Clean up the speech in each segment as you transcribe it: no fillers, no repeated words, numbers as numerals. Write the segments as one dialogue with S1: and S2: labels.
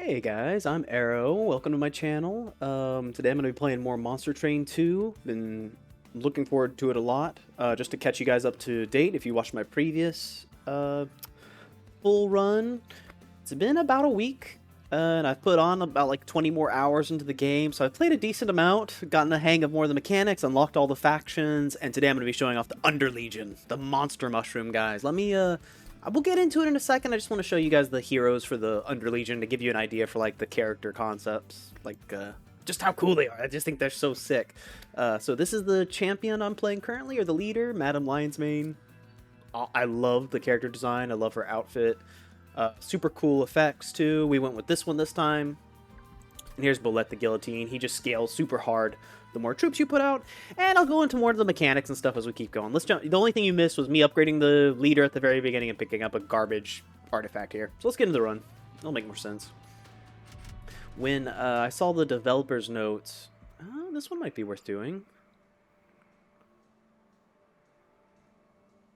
S1: Hey guys, I'm Arrow. Welcome to my channel. Today I'm going to be playing more Monster Train 2. Been looking forward to it a lot. Just to catch you guys up to date, if you watched my previous full run, it's been about a week, and I've put on about like 20 more hours into the game, so I've played a decent amount, gotten the hang of more of the mechanics, unlocked all the factions, and today I'm going to be showing off the Underlegion, the monster mushroom guys. I will get into it in a second. I just want to show you guys the heroes for the Underlegion to give you an idea for like the character concepts, just how cool they are. I just think they're so sick. So this is the champion I'm playing currently, or the leader, Madame Lionsmane. I love the character design. I love her outfit. Super cool effects too. We went with this one this time. And here's Bullet the Guillotine. He just scales super hard the more troops you put out. And I'll go into more of the mechanics and stuff as we keep going. Let's jump. The only thing you missed was me upgrading the leader at the very beginning and picking up a garbage artifact here. So let's get into the run. It'll make more sense. When I saw the developer's notes, this one might be worth doing.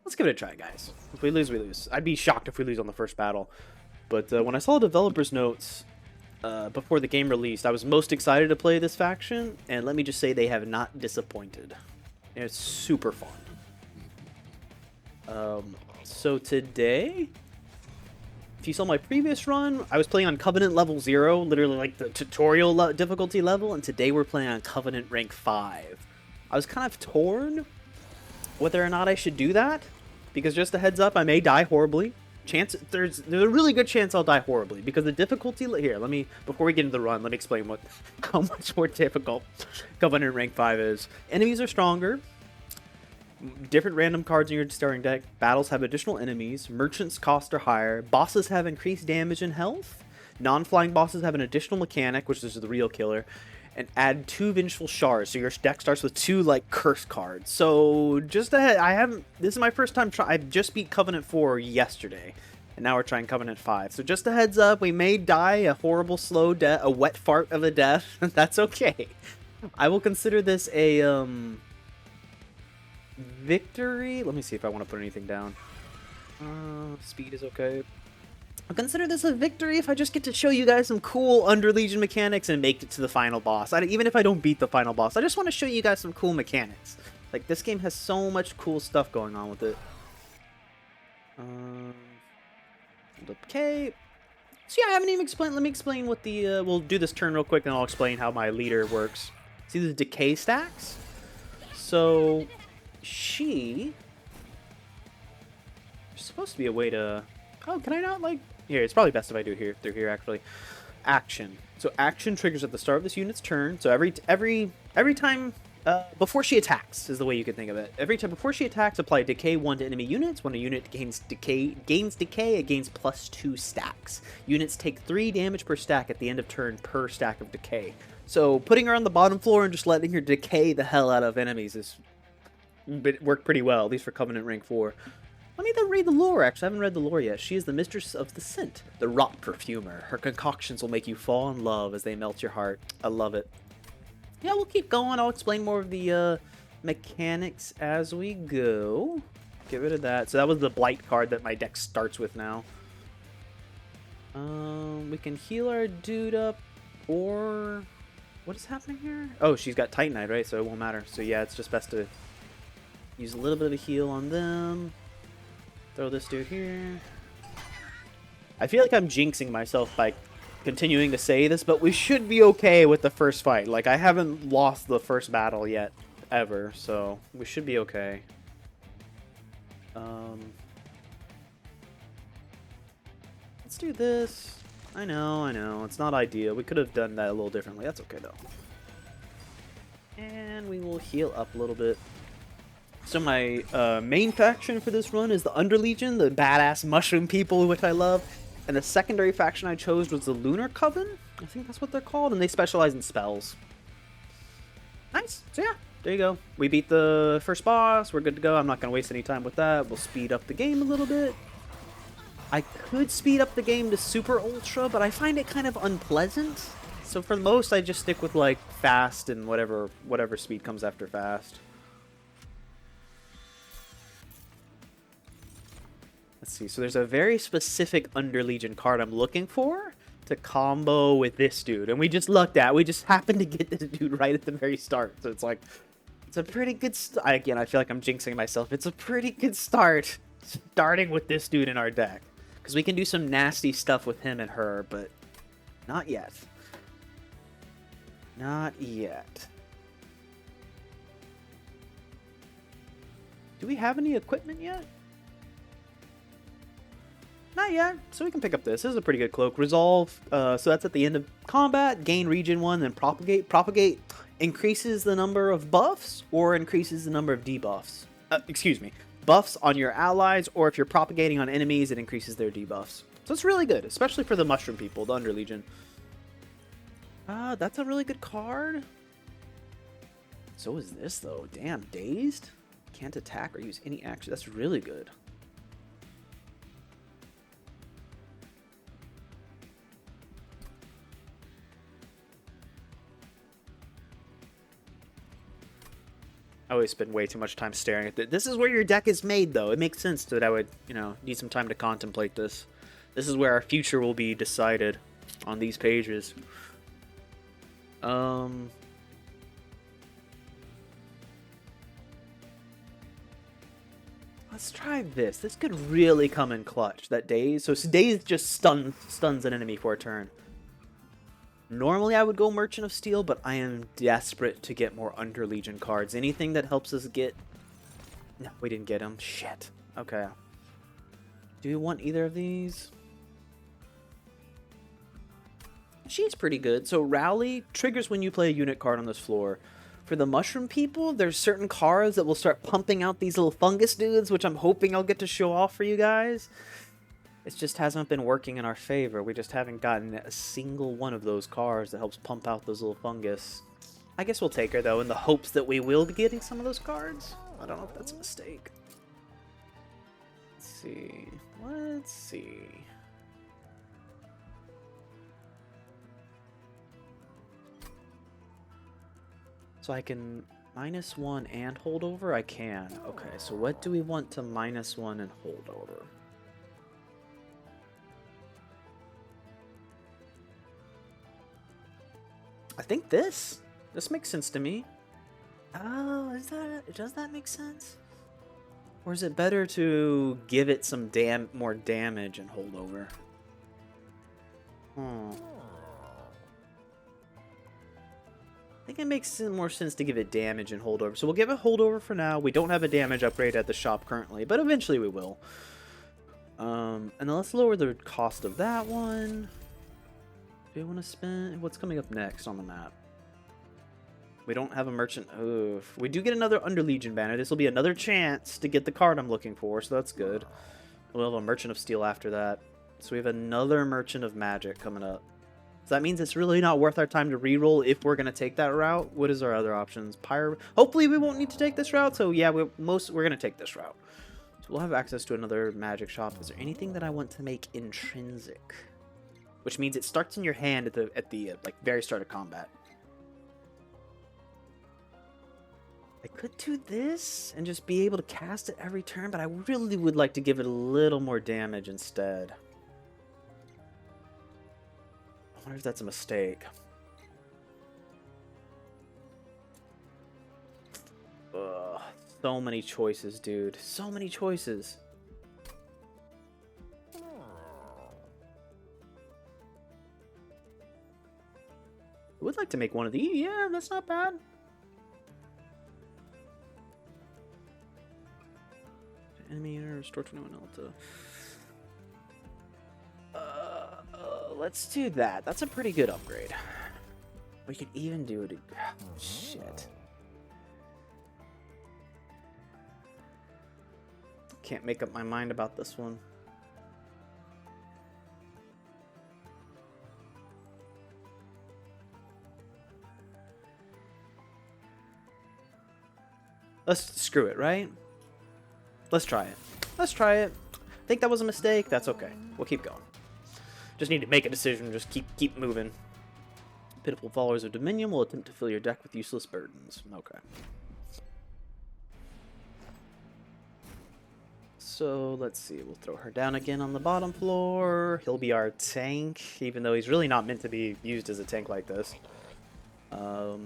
S1: Let's give it a try, guys. If we lose, we lose. I'd be shocked if we lose on the first battle. But when I saw the developer's notes before the game released, I was most excited to play this faction, and let me just say they have not disappointed. It's super fun. So today, if you saw my previous run, I was playing on Covenant level 0, literally like the tutorial difficulty level, and today we're playing on Covenant rank 5. I was kind of torn whether or not I should do that, because just a heads up, I may die horribly. There's a really good chance I'll die horribly, because the difficulty here, before we get into the run, let me explain how much more difficult Covenant rank 5 is. Enemies are stronger, different random cards in your starting deck, battles have additional enemies, merchants cost are higher, bosses have increased damage and health, non-flying bosses have an additional mechanic, which is the real killer, and add 2 Vengeful Shards, so your deck starts with 2, like, curse cards. So, just ahead, this is my first time I just beat Covenant 4 yesterday, and now we're trying Covenant 5. So just a heads up, we may die a horrible slow death, a wet fart of a death. That's okay. I will consider this a, victory. Let me see if I want to put anything down. Speed is okay. I'll consider this a victory if I just get to show you guys some cool Underlegion mechanics and make it to the final boss. Even if I don't beat the final boss, I just want to show you guys some cool mechanics. Like, this game has so much cool stuff going on with it. Okay. So yeah, I haven't even explained. Let me explain what the, we'll do this turn real quick and I'll explain how my leader works. See the decay stacks? So, there's supposed to be a way to, oh, can I not, like, here, it's probably best if I do it through here, actually. Action. So action triggers at the start of this unit's turn. So every time before she attacks is the way you could think of it. Every time before she attacks, apply decay 1 to enemy units. When a unit gains decay, it gains +2 stacks. Units take 3 damage per stack at the end of turn per stack of decay. So putting her on the bottom floor and just letting her decay the hell out of enemies worked pretty well, at least for Covenant rank 4. Let me then read the lore, actually. I haven't read the lore yet. She is the mistress of the scent, the rot perfumer. Her concoctions will make you fall in love as they melt your heart. I love it. Yeah, we'll keep going. I'll explain more of the mechanics as we go. Get rid of that. So that was the Blight card that my deck starts with now. We can heal our dude up, or... What is happening here? Oh, she's got Titanite, right? So it won't matter. So yeah, it's just best to use a little bit of a heal on them. Throw this dude here. I feel like I'm jinxing myself by continuing to say this, but we should be okay with the first fight. Like, I haven't lost the first battle yet, ever, so we should be okay. Let's do this. I know, it's not ideal. We could have done that a little differently. That's okay, though. And we will heal up a little bit. So my main faction for this run is the Underlegion, the badass mushroom people, which I love. And the secondary faction I chose was the Lunar Coven. I think that's what they're called, and they specialize in spells. Nice. So yeah, there you go. We beat the first boss. We're good to go. I'm not going to waste any time with that. We'll speed up the game a little bit. I could speed up the game to Super Ultra, but I find it kind of unpleasant. So for the most, I just stick with, like, fast and whatever speed comes after fast. Let's see, so there's a very specific Underlegion card I'm looking for. to combo with this dude, and we just happened to get this dude right at the very start. So it's like, it's a pretty good again, I feel like I'm jinxing myself. It's a pretty good start, starting with this dude in our deck. Because we can do some nasty stuff with him and her, but not yet. Not yet. Do we have any equipment yet? Not yet, so we can pick up this. This is a pretty good cloak. Resolve, so that's at the end of combat. Gain region 1, then propagate. Propagate increases the number of buffs or increases the number of debuffs. Excuse me. Buffs on your allies, or if you're propagating on enemies, it increases their debuffs. So it's really good, especially for the mushroom people, the Underlegion. That's a really good card. So is this, though. Damn, dazed? Can't attack or use any action. That's really good. I always spend way too much time staring at it. This is where your deck is made, though. It makes sense that I would, need some time to contemplate this. This is where our future will be decided on these pages. Let's try this. This could really come in clutch. That daze. So daze just stuns an enemy for a turn. Normally I would go Merchant of Steel, but I am desperate to get more Underlegion cards. Anything that helps us get... No, we didn't get them. Shit. Okay. Do you want either of these? She's pretty good. So Rally triggers when you play a unit card on this floor. For the mushroom people, there's certain cards that will start pumping out these little fungus dudes, which I'm hoping I'll get to show off for you guys. It just hasn't been working in our favor. We just haven't gotten a single one of those cards that helps pump out those little fungus. I guess we'll take her, though, in the hopes that we will be getting some of those cards. I don't know if that's a mistake. Let's see. Let's see. So I can -1 and hold over? I can. Okay, so what do we want to -1 and hold over? I think this makes sense to me. Oh, does that make sense? Or is it better to give it some more damage and hold over? I think it makes more sense to give it damage and hold over. So we'll give it hold over for now. We don't have a damage upgrade at the shop currently, but eventually we will. And then let's lower the cost of that one. Do you want to spend... What's coming up next on the map? We don't have a merchant. Oof. We do get another Underlegion banner. This will be another chance to get the card I'm looking for, so that's good. We'll have a Merchant of Steel after that. So we have another Merchant of Magic coming up. So that means it's really not worth our time to reroll if we're going to take that route. What is our other options? Hopefully we won't need to take this route, so yeah, we're going to take this route. So we'll have access to another magic shop. Is there anything that I want to make intrinsic? Which means it starts in your hand at the very start of combat. I could do this and just be able to cast it every turn, but I really would like to give it a little more damage instead. I wonder if that's a mistake. Ugh, so many choices, dude. So many choices. I would like to make one of these. Yeah, that's not bad. Enemy or restore 21 Alta. Let's do that. That's a pretty good upgrade. We could even do it. Shit. Can't make up my mind about this one. Let's screw it, right? Let's try it. Let's try it. I think that was a mistake. That's okay. We'll keep going. Just need to make a decision. Just keep moving. Pitiful followers of Dominion will attempt to fill your deck with useless burdens. Okay. So let's see, we'll throw her down again on the bottom floor. He'll be our tank, even though he's really not meant to be used as a tank like this. Our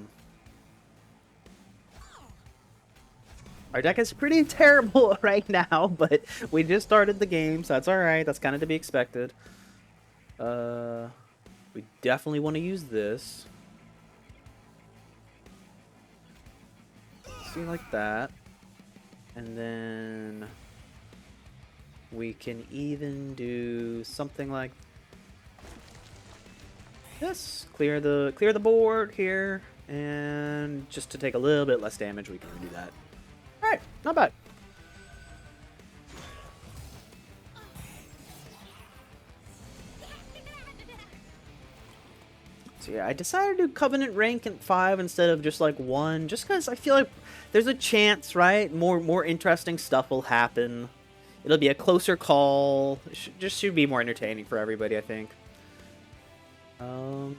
S1: deck is pretty terrible right now, but we just started the game, so that's alright. That's kind of to be expected. We definitely want to use this. See, like that. And then we can even do something like this. Clear the board here, and just to take a little bit less damage, we can do that. All right, not bad. So yeah, I decided to do Covenant rank at 5 instead of just like 1, just because I feel like there's a chance, right? More interesting stuff will happen. It'll be a closer call. It should be more entertaining for everybody, I think. Yeah,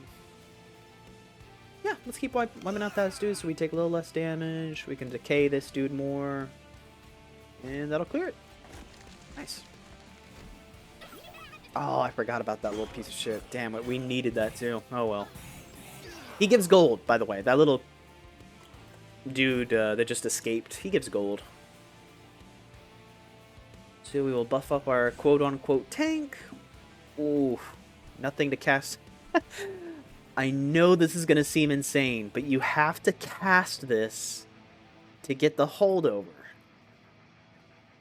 S1: let's keep wiping out that dude so we take a little less damage. We can decay this dude more. And that'll clear it. Nice. Oh, I forgot about that little piece of shit. Damn it, we needed that too. Oh well. He gives gold, by the way. That little dude that just escaped, he gives gold. So we will buff up our quote-unquote tank. Ooh, nothing to cast. I know this is going to seem insane, but you have to cast this to get the holdover.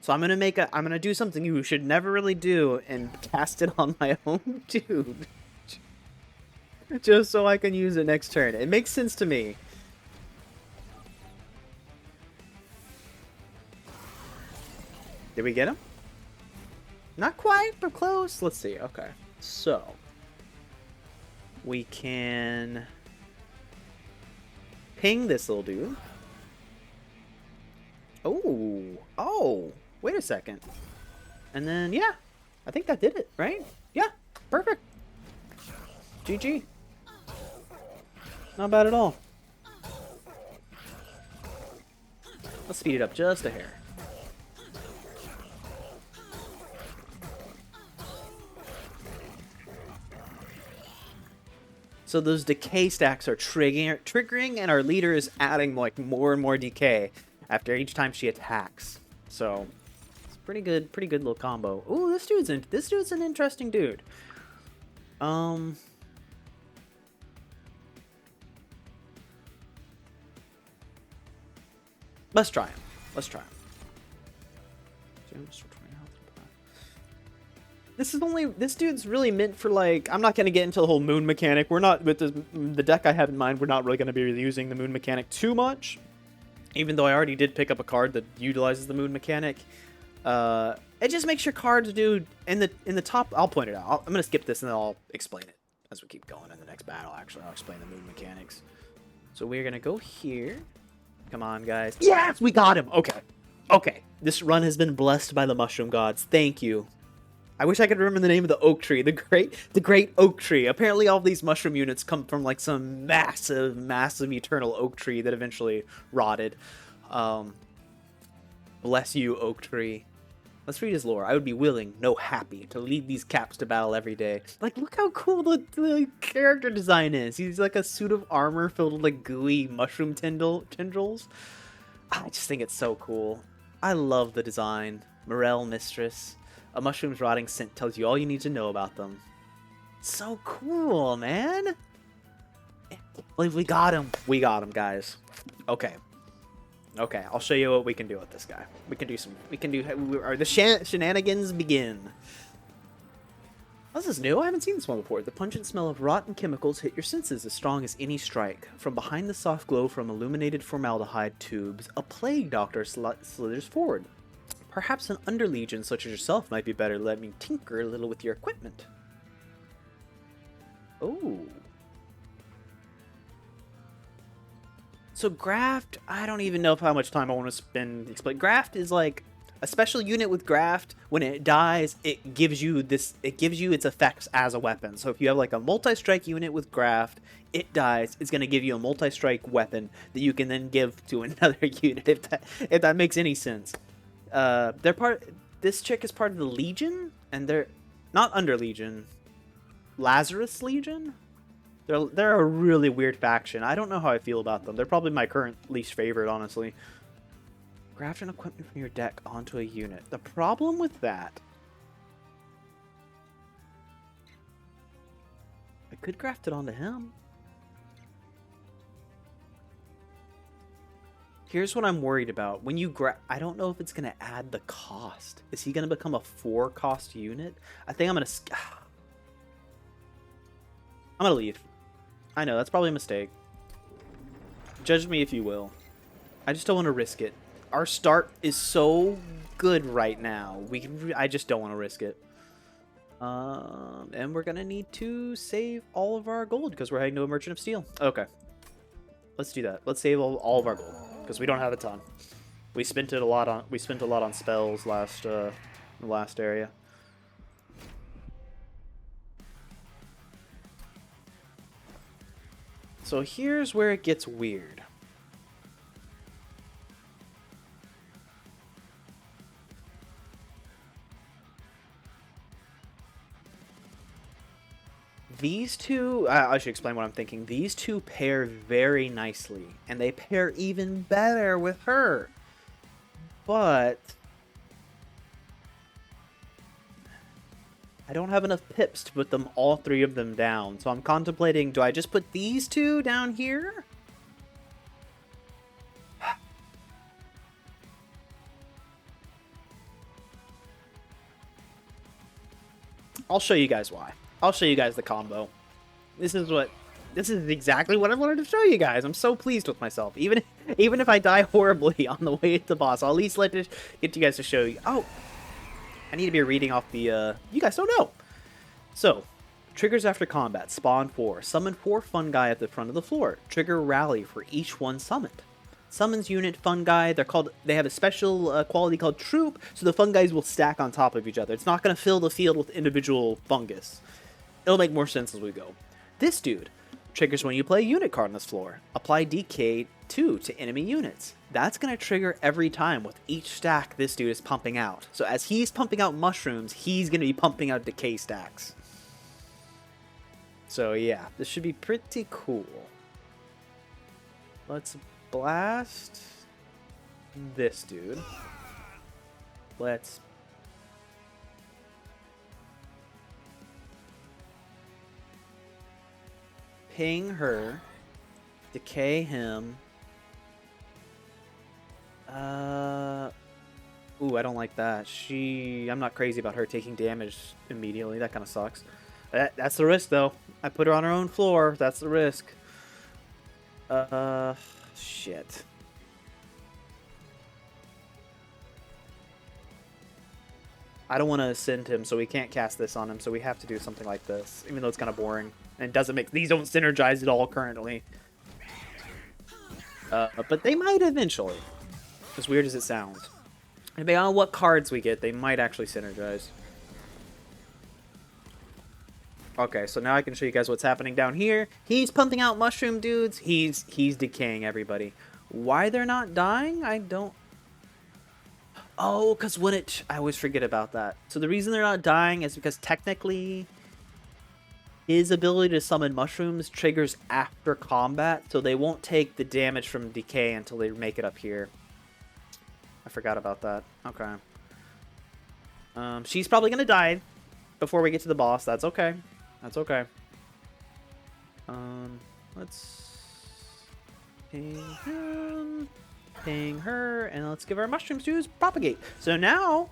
S1: So I'm gonna do something you should never really do and cast it on my own dude. Just so I can use it next turn. It makes sense to me. Did we get him? Not quite, but close. Let's see. Okay. So we can ping this little dude. Oh, wait a second. And then, yeah, I think that did it, right? Yeah, perfect. GG. Not bad at all. Let's speed it up just a hair. So those decay stacks are triggering, and our leader is adding like more and more decay after each time she attacks. So it's pretty good little combo. Ooh, this dude's an interesting dude. Let's try him. This dude's really meant for, like, I'm not going to get into the whole moon mechanic. We're not, with the deck I have in mind, we're not really going to be using the moon mechanic too much. Even though I already did pick up a card that utilizes the moon mechanic. It just makes your cards do, in the top, I'll point it out. I'm going to skip this and then I'll explain it as we keep going in the next battle, actually. I'll explain the moon mechanics. So we're going to go here. Come on, guys. Yes, we got him. Okay. This run has been blessed by the mushroom gods. Thank you. I wish I could remember the name of the oak tree. The great oak tree. Apparently all of these mushroom units come from like some massive eternal oak tree that eventually rotted. Bless you, oak tree. Let's read his lore. I would be willing, no happy, to lead these caps to battle every day. Like, look how cool the character design is. He's like a suit of armor filled with like gooey mushroom tendrils. I just think it's so cool. I love the design. Morel Mistress. A mushroom's rotting scent tells you all you need to know about them. So cool, man. We got him. We got him, guys. Okay, I'll show you what we can do with this guy. The shenanigans begin. This is new. I haven't seen this one before. The pungent smell of rotten chemicals hit your senses as strong as any strike. From behind the soft glow from illuminated formaldehyde tubes, a plague doctor slithers forward. Perhaps an Underlegion such as yourself might be better. Let me tinker a little with your equipment. Oh. So Graft, I don't even know how much time I want to spend explaining. Graft is like a special unit with Graft. When it dies, it gives you its effects as a weapon. So if you have like a multi-strike unit with Graft, it dies, it's going to give you a multi-strike weapon that you can then give to another unit, if that makes any sense. this chick is part of the Legion, and they're not Underlegion, Lazarus Legion. They're a really weird faction. I don't know how I feel about them. They're probably my current least favorite, honestly. Graft an equipment from your deck onto a unit. The problem with that, I could graft it onto him. Here's what I'm worried about. When you I don't know if it's going to add the cost. Is he going to become a 4-cost unit? I think I'm going to... I'm going to leave. I know, that's probably a mistake. Judge me if you will. I just don't want to risk it. Our start is so good right now. I just don't want to risk it. And we're going to need to save all of our gold because we're heading to a Merchant of Steel. Okay. Let's do that. Let's save all of our gold because we don't have a ton. We spent a lot on spells last area. So here's where it gets weird. These two, I should explain what I'm thinking. These two pair very nicely, and they pair even better with her. But I don't have enough pips to put them all 3 of them down. So I'm contemplating, do I just put these 2 down here? I'll show you guys why. I'll show you guys the combo. This is exactly what I wanted to show you guys. I'm so pleased with myself. Even if I die horribly on the way to the boss, I'll at least get you guys to show you. Oh, I need to be reading off the, you guys don't know. So, triggers after combat, spawn 4. Summon 4 fungi at the front of the floor. Trigger rally for each one summoned. Summons unit fungi. They have a special quality called troop, so the fungi will stack on top of each other. It's not going to fill the field with individual fungus. It'll make more sense as we go. This dude triggers when you play a unit card on this floor. Apply DK 2 to enemy units. That's going to trigger every time with each stack this dude is pumping out. So as he's pumping out mushrooms, he's going to be pumping out decay stacks. So yeah, this should be pretty cool. Let's blast this dude. Let's ping her, decay him. Ooh, I don't like that. I'm not crazy about her taking damage immediately. That kind of sucks. That's the risk, though. I put her on her own floor. That's the risk. Shit. I don't want to ascend him, so we can't cast this on him, so we have to do something like this, even though it's kind of boring. And it doesn't make... These don't synergize at all currently. But they might eventually. As weird as it sounds. Depending on what cards we get, they might actually synergize. Okay, so now I can show you guys what's happening down here. He's pumping out mushroom dudes. He's decaying everybody. Why they're not dying? I don't... Oh, because when it... I always forget about that. So the reason they're not dying is because technically his ability to summon mushrooms triggers after combat, so they won't take the damage from decay until they make it up here. I forgot about that. Okay. She's probably going to die before we get to the boss. That's okay. That's okay. Let's ping him, ping her, and let's give our mushrooms to propagate. So now,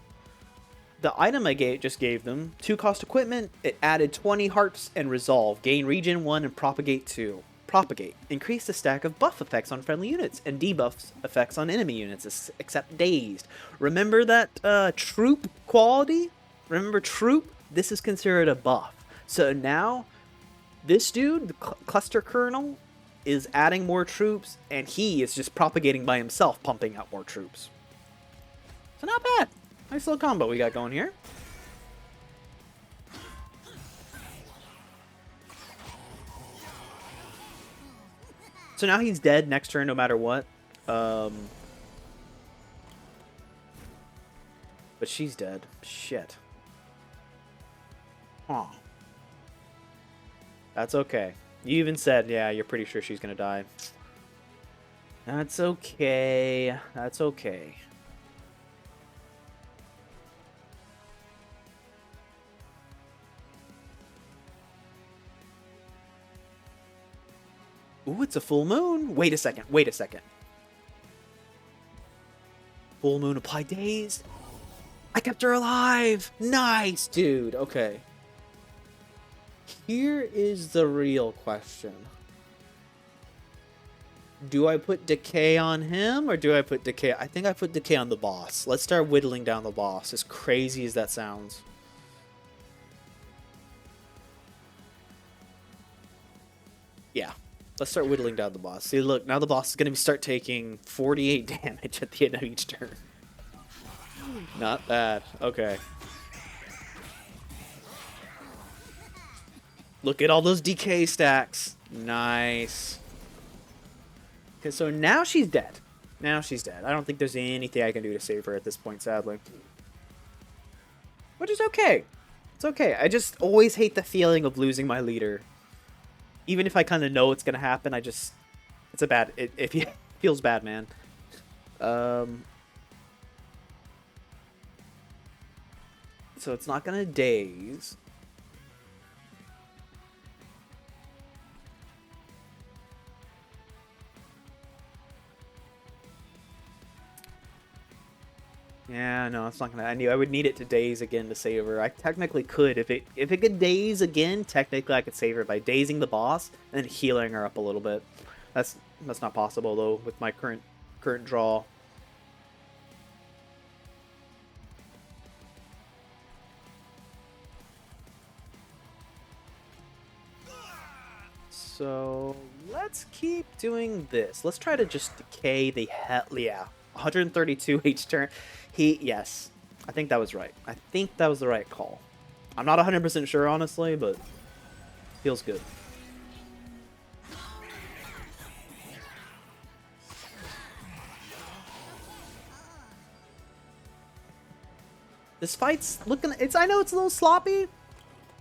S1: the item I just gave them, 2-cost equipment, it added 20 hearts and resolve. Gain regen 1 and propagate 2. Propagate. Increase the stack of buff effects on friendly units and debuffs effects on enemy units, except dazed. Remember that troop quality? Remember troop? This is considered a buff. So now, this dude, the cluster colonel, is adding more troops, and he is just propagating by himself, pumping out more troops. So not bad. Nice little combo we got going here. So now he's dead next turn no matter what. But she's dead. Shit. Huh. That's okay. You even said, yeah, you're pretty sure she's gonna die. That's okay. That's okay. Ooh, it's a full moon. Wait a second. Wait a second. Full moon apply days. I kept her alive. Nice, dude. Okay. Here is the real question. Do I put decay on him or do I put decay? I think I put decay on the boss. Let's start whittling down the boss, as crazy as that sounds. Yeah. Let's start whittling down the boss. See, look, now the boss is going to start taking 48 damage at the end of each turn. Not bad. Okay. Look at all those decay stacks. Nice. Okay, so now she's dead. Now she's dead. I don't think there's anything I can do to save her at this point, sadly. Which is okay. It's okay. I just always hate the feeling of losing my leader. Even if I kind of know it's going to happen, I just... It's a bad... It feels bad, man. So it's not going to daze. Yeah, no, it's not gonna. I knew I would need it to daze again to save her. I technically could if it could daze again. Technically, I could save her by dazing the boss and then healing her up a little bit. That's not possible though with my current draw. So let's keep doing this. Let's try to just decay the hell. Yeah, 132 each turn. Yes, I think that was right. I think that was the right call. I'm not 100% sure, honestly, but feels good. This fight's looking... I know it's a little sloppy,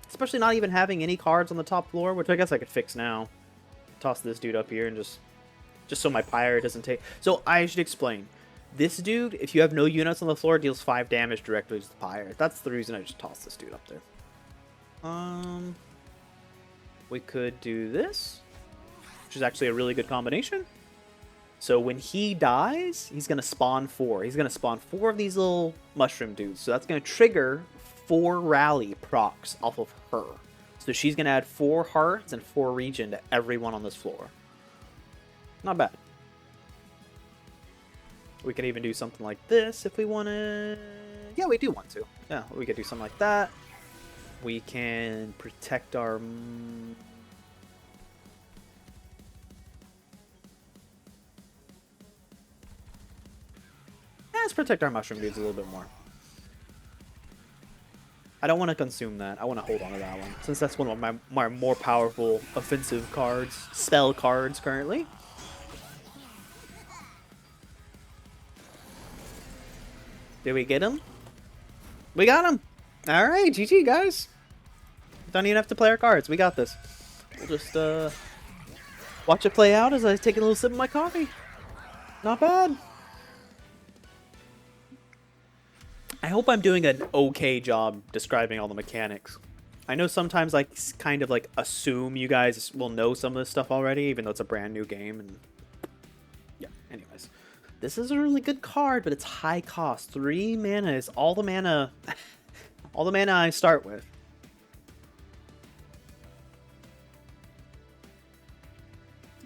S1: especially not even having any cards on the top floor, which I guess I could fix now. Toss this dude up here and just so my pyre doesn't take... So I should explain. This dude, if you have no units on the floor, deals 5 damage directly to the pyre. That's the reason I just tossed this dude up there. We could do this, which is actually a really good combination. So when he dies, he's going to spawn 4. He's going to spawn 4 of these little mushroom dudes. So that's going to trigger 4 rally procs off of her. So she's going to add 4 hearts and 4 regen to everyone on this floor. Not bad. We could even do something like this if we want to... Yeah, we do want to. Yeah, we could do something like that. We can protect our... Let's protect our mushroom dudes a little bit more. I don't want to consume that. I want to hold on to that one, since that's one of my more powerful offensive cards, spell cards currently. Did we get him? We got him! Alright, GG, guys. Don't even have to play our cards. We got this. We'll just watch it play out as I take a little sip of my coffee. Not bad. I hope I'm doing an okay job describing all the mechanics. I know sometimes I kind of like assume you guys will know some of this stuff already, even though it's a brand new game. And yeah, anyways. This is a really good card, but it's high cost. 3 mana is all the mana all the mana I start with.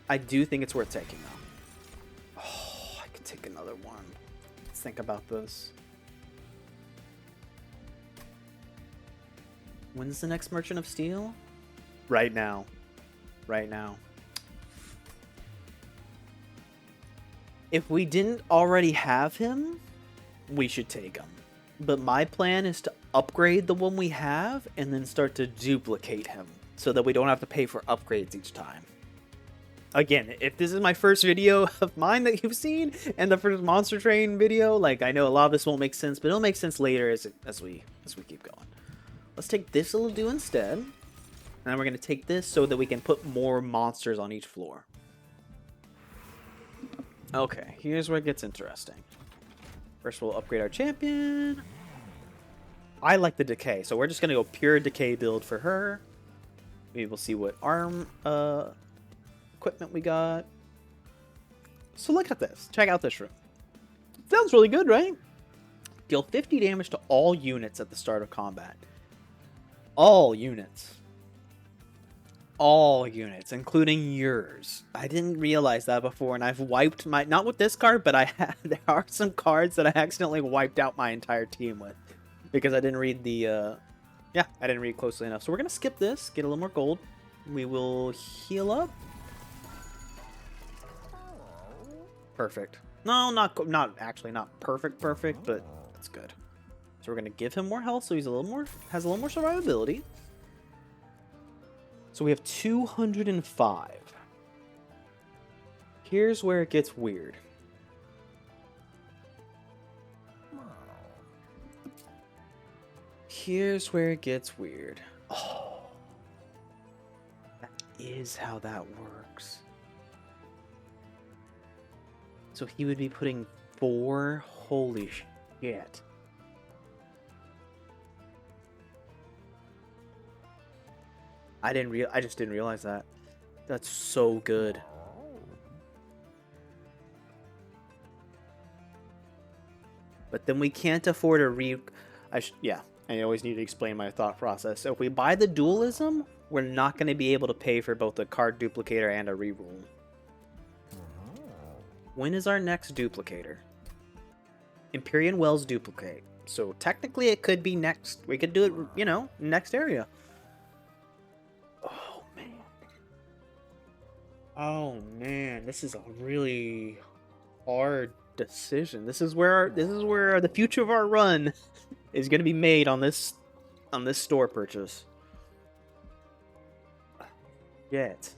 S1: I do think it's worth taking though. Oh, I could take another one. Let's think about this. When's the next Merchant of Steel? Right now. Right now. If we didn't already have him, we should take him. But my plan is to upgrade the one we have and then start to duplicate him so that we don't have to pay for upgrades each time. again, if this is my first video of mine that you've seen, and the first Monster Train video, like, I know a lot of this won't make sense, but it'll make sense later as we keep going. Let's take this little dude instead, and then we're gonna take this so that we can put more monsters on each floor. Okay, here's where it gets interesting. First, we'll upgrade our champion. I like the decay, so we're just gonna go pure decay build for her. Maybe we'll see what arm equipment we got. So look at this. Check out this room. Sounds really good, right? Deal 50 damage to all units at the start of combat. All units. All units, including yours. I didn't realize that before, and I've wiped my... Not with this card, but there are some cards that I accidentally wiped out my entire team with. Because I didn't read the... Yeah, I didn't read closely enough. So we're going to skip this, get a little more gold. We will heal up. Perfect. No, not actually not perfect, but that's good. So we're going to give him more health so he's has a little more survivability. So we have 205. Here's where it gets weird. Here's where it gets weird. Oh. That is how that works. So he would be putting 4. Holy shit. I just didn't realize that. That's so good. But then we can't afford a yeah, I always need to explain my thought process. So if we buy the dualism, we're not going to be able to pay for both a card duplicator and a reroll. When is our next duplicator? Empyrean Wells duplicate. So technically it could be next. We could do it, you know, next area. Oh man. Oh man, this is a really hard decision. This is where the future of our run is going to be made on this store purchase. Yet.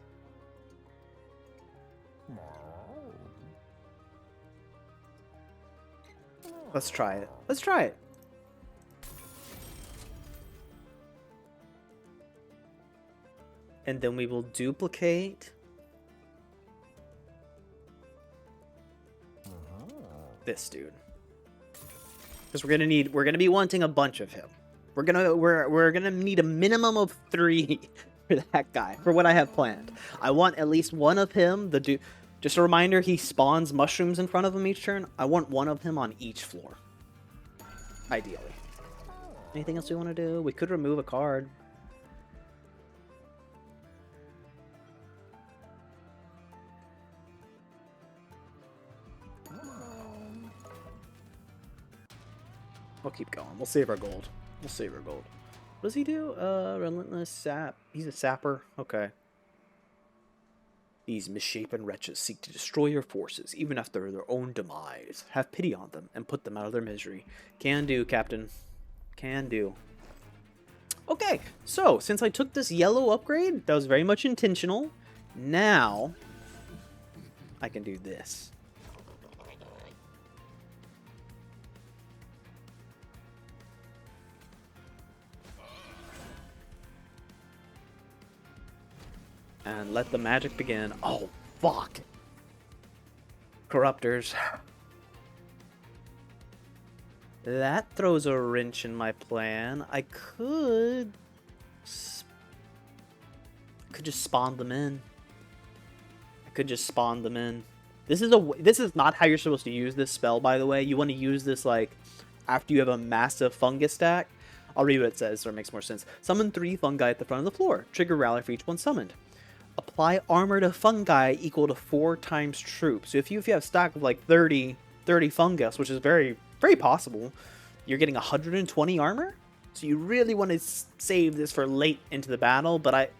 S1: Let's try it. Let's try it. And then we will duplicate this dude. Because we're gonna be wanting a bunch of him. We're gonna need a minimum of 3 for that guy, for what I have planned. I want at least one of him, the dude. Just a reminder, he spawns mushrooms in front of him each turn. I want one of him on each floor. Ideally. Anything else we want to do? We could remove a card. We'll keep going. We'll save our gold. We'll save our gold. What does he do? Relentless sap. He's a sapper. Okay. These misshapen wretches seek to destroy your forces, even after their own demise. Have pity on them and put them out of their misery. Can do, Captain. Can do. Okay, so since I took this yellow upgrade, that was very much intentional. Now, I can do this. And let the magic begin. Oh, fuck. Corruptors. That throws a wrench in my plan. I could just spawn them in. This is not how you're supposed to use this spell, by the way. You want to use this like after you have a massive fungus stack. I'll read what it says so it makes more sense. Summon 3 fungi at the front of the floor. Trigger rally for each one summoned. Apply armor to fungi equal to 4 times troop. So if you have a stack of like 30 fungus, which is very, very possible, you're getting 120 armor. So you really want to save this for late into the battle. But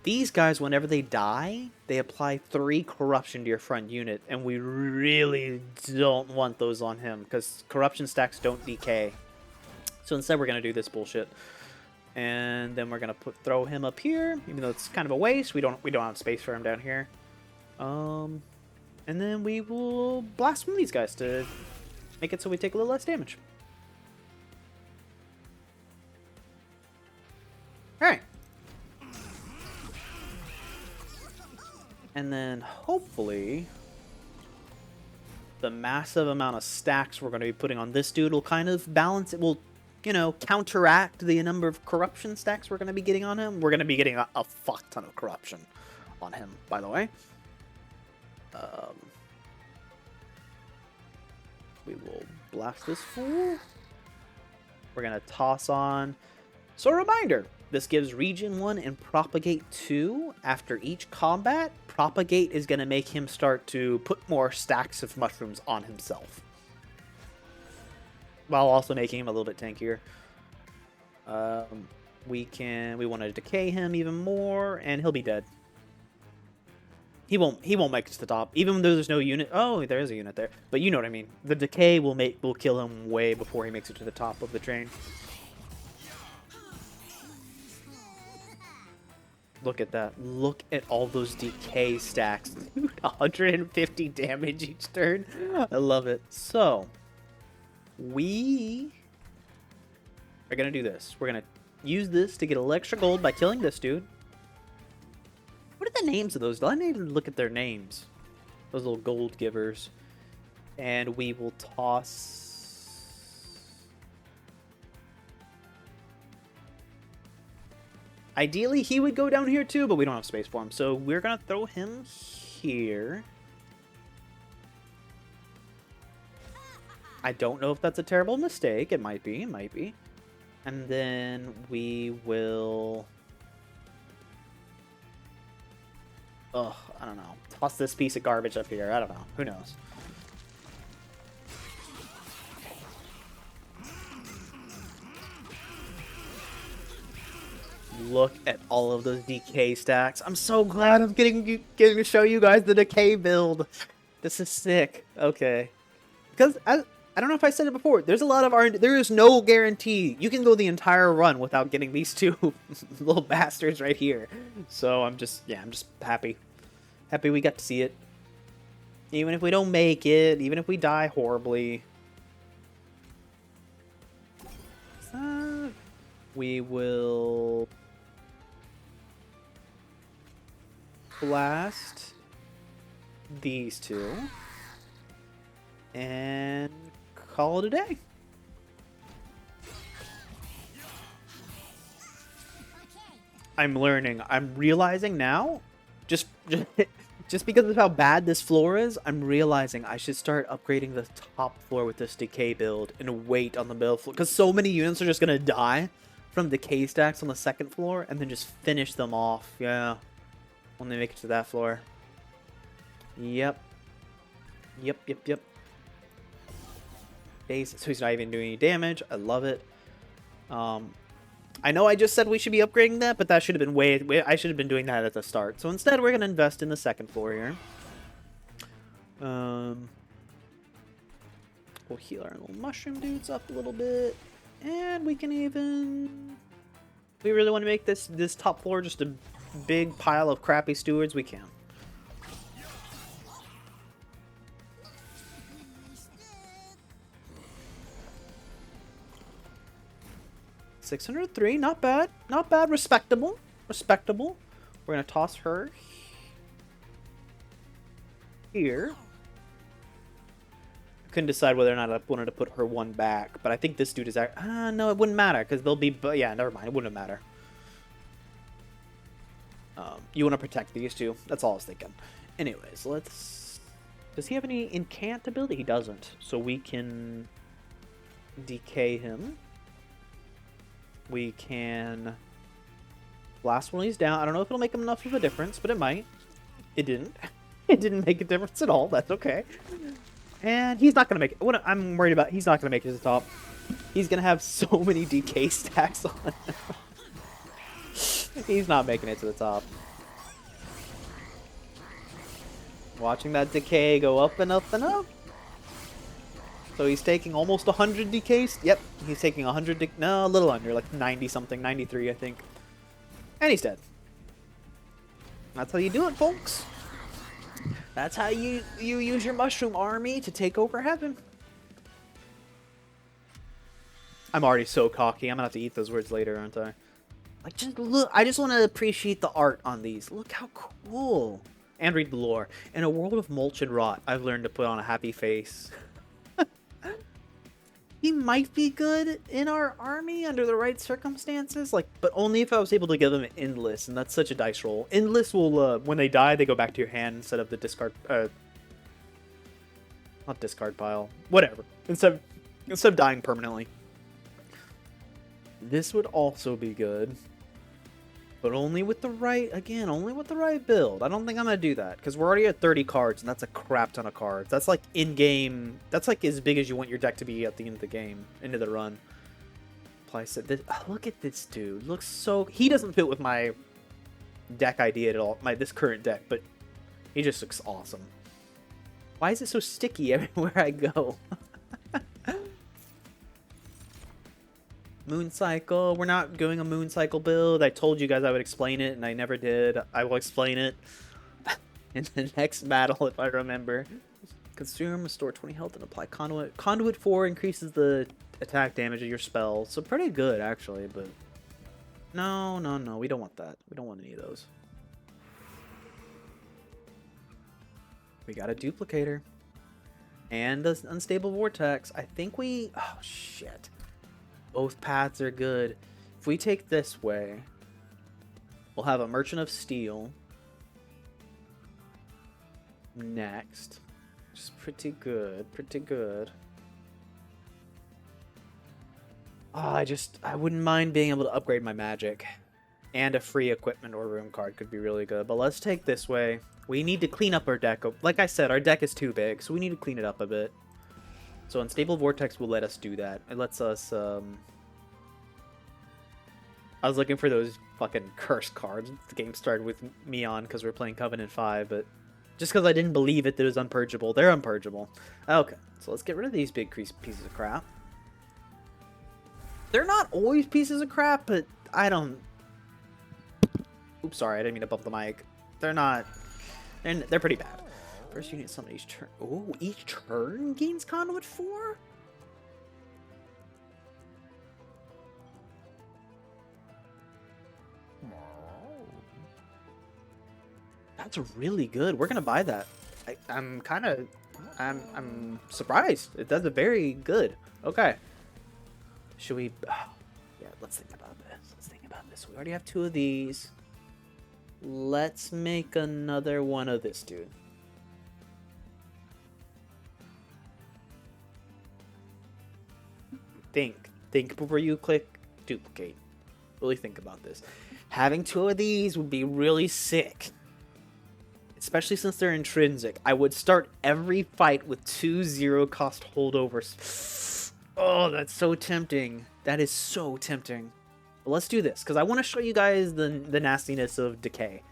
S1: these guys, whenever they die, they apply 3 corruption to your front unit. And we really don't want those on him because corruption stacks don't decay. So instead we're going to do this bullshit. And then we're gonna throw him up here, even though it's kind of a waste. We don't have space for him down here. And then we will blast one of these guys to make it so we take a little less damage. All right. And then hopefully the massive amount of stacks we're going to be putting on this dude will kind of balance it. Will, you know, counteract the number of corruption stacks we're going to be getting on him. We're going to be getting a fuck ton of corruption on him, by the way. We will blast this fool. We're going to toss on. So a reminder, this gives Region 1 and Propagate 2 after each combat. Propagate is going to make him start to put more stacks of mushrooms on himself, while also making him a little bit tankier. We want to decay him even more, and he'll be dead. He won't make it to the top, even though there's no unit. Oh, there is a unit there, but you know what I mean. The decay will kill him way before he makes it to the top of the train. Look at that. Look at all those decay stacks. Dude, 150 damage each turn. I love it. So, we are going to do this. We're going to use this to get a little extra gold by killing this dude. What are the names of those? I need to look at their names. Those little gold givers. And we will toss... Ideally, he would go down here too, but we don't have space for him. So we're going to throw him here. I don't know if that's a terrible mistake. It might be. It might be. And then we will... Ugh, I don't know. Toss this piece of garbage up here. I don't know. Who knows? Look at all of those decay stacks. I'm so glad I'm getting to show you guys the decay build. This is sick. Okay. Because I don't know if I said it before. There's a lot of R&D. There is no guarantee you can go the entire run without getting these two little bastards right here. So I'm just happy. Happy we got to see it. Even if we don't make it, even if we die horribly. We will blast these two and call it a day. I'm learning. I'm realizing now, just because of how bad this floor is, I'm realizing I should start upgrading the top floor with this decay build and wait on the middle floor, because so many units are just gonna die from decay stacks on the second floor, and then just finish them off. Yeah, when they make it to that floor. Yep. So he's not even doing any damage. I love it. I know I just said we should be upgrading that, but that should have been way I should have been doing that at the start. So instead, we're gonna invest in the second floor here. We'll heal our little mushroom dudes up a little bit. And we can even... If we really want to make this top floor just a big pile of crappy stewards, we can. $603, not bad. Not bad. Respectable. Respectable. We're going to toss her here. Couldn't decide whether or not I wanted to put her one back, but I think this dude is... no, it wouldn't matter, because they'll be... But yeah, never mind. It wouldn't matter. You want to protect these two. That's all I was thinking. Anyways, let's... Does he have any incant ability? He doesn't. So we can decay him. We can blast one of these down. I don't know if it'll make him enough of a difference, but it might. It didn't. It didn't make a difference at all. That's okay. And he's not going to make it. What I'm worried about, he's not going to make it to the top. He's going to have so many decay stacks on him. He's not making it to the top. Watching that decay go up and up and up. So he's taking almost 100 DKs. Yep, he's taking 100. No, a little under, like 90 something, 93, I think. And he's dead. That's how you do it, folks. That's how you use your mushroom army to take over heaven. I'm already so cocky. I'm gonna have to eat those words later, aren't I? Like, just look. I just want to appreciate the art on these. Look how cool. And read the lore. In a world of mulch and rot, I've learned to put on a happy face. He might be good in our army under the right circumstances, like, but only if I was able to give him endless, and that's such a dice roll. Endless will, when they die, they go back to your hand instead of the discard, not discard pile, whatever. Instead of dying permanently. This would also be good, but only with the right, again, only with the right build. I don't think I'm going to do that, because we're already at 30 cards, and that's a crap ton of cards. That's like in-game, that's like as big as you want your deck to be at the end of the game, into the run. Apply set. Look at this dude. Looks so, he doesn't fit with my deck idea at all, this current deck, but he just looks awesome. Why is it so sticky everywhere I go? Moon Cycle. We're not doing a Moon Cycle build. I told you guys I would explain it, and I never did. I will explain it in the next battle, if I remember. Consume, restore 20 health, and apply Conduit. Conduit 4 increases the attack damage of your spell. So pretty good, actually, but... No, we don't want that. We don't want any of those. We got a Duplicator. And an Unstable Vortex. I think we... Oh, shit. Both paths are good. If we take this way, we'll have a Merchant of Steel next. Which is pretty good, pretty good. Oh, I wouldn't mind being able to upgrade my magic. And a free equipment or room card could be really good. But let's take this way. We need to clean up our deck. Like I said, our deck is too big, so we need to clean it up a bit. So Unstable Vortex will let us do that. It lets us, I was looking for those fucking curse cards. The game started with me on because we were playing Covenant 5, but just because I didn't believe it that it was unpurgeable. They're unpurgeable. Okay, so let's get rid of these big pieces of crap. They're not always pieces of crap, but I don't... Oops, sorry, I didn't mean to bump the mic. They're not... They're pretty bad. First unit summon each turn. Oh, each turn gains Conduit 4? That's really good. We're gonna buy that. I'm surprised. It does it very good. Okay. Should we? Yeah, let's think about this. Let's think about this. We already have 2 of these. Let's make another one of this dude. Think before you click duplicate. Really think about this. Having 2 of these would be really sick. Especially since they're intrinsic. I would start every fight with 2 0-cost holdovers. Oh, that's so tempting. That is so tempting. But let's do this, because I want to show you guys the nastiness of Decay.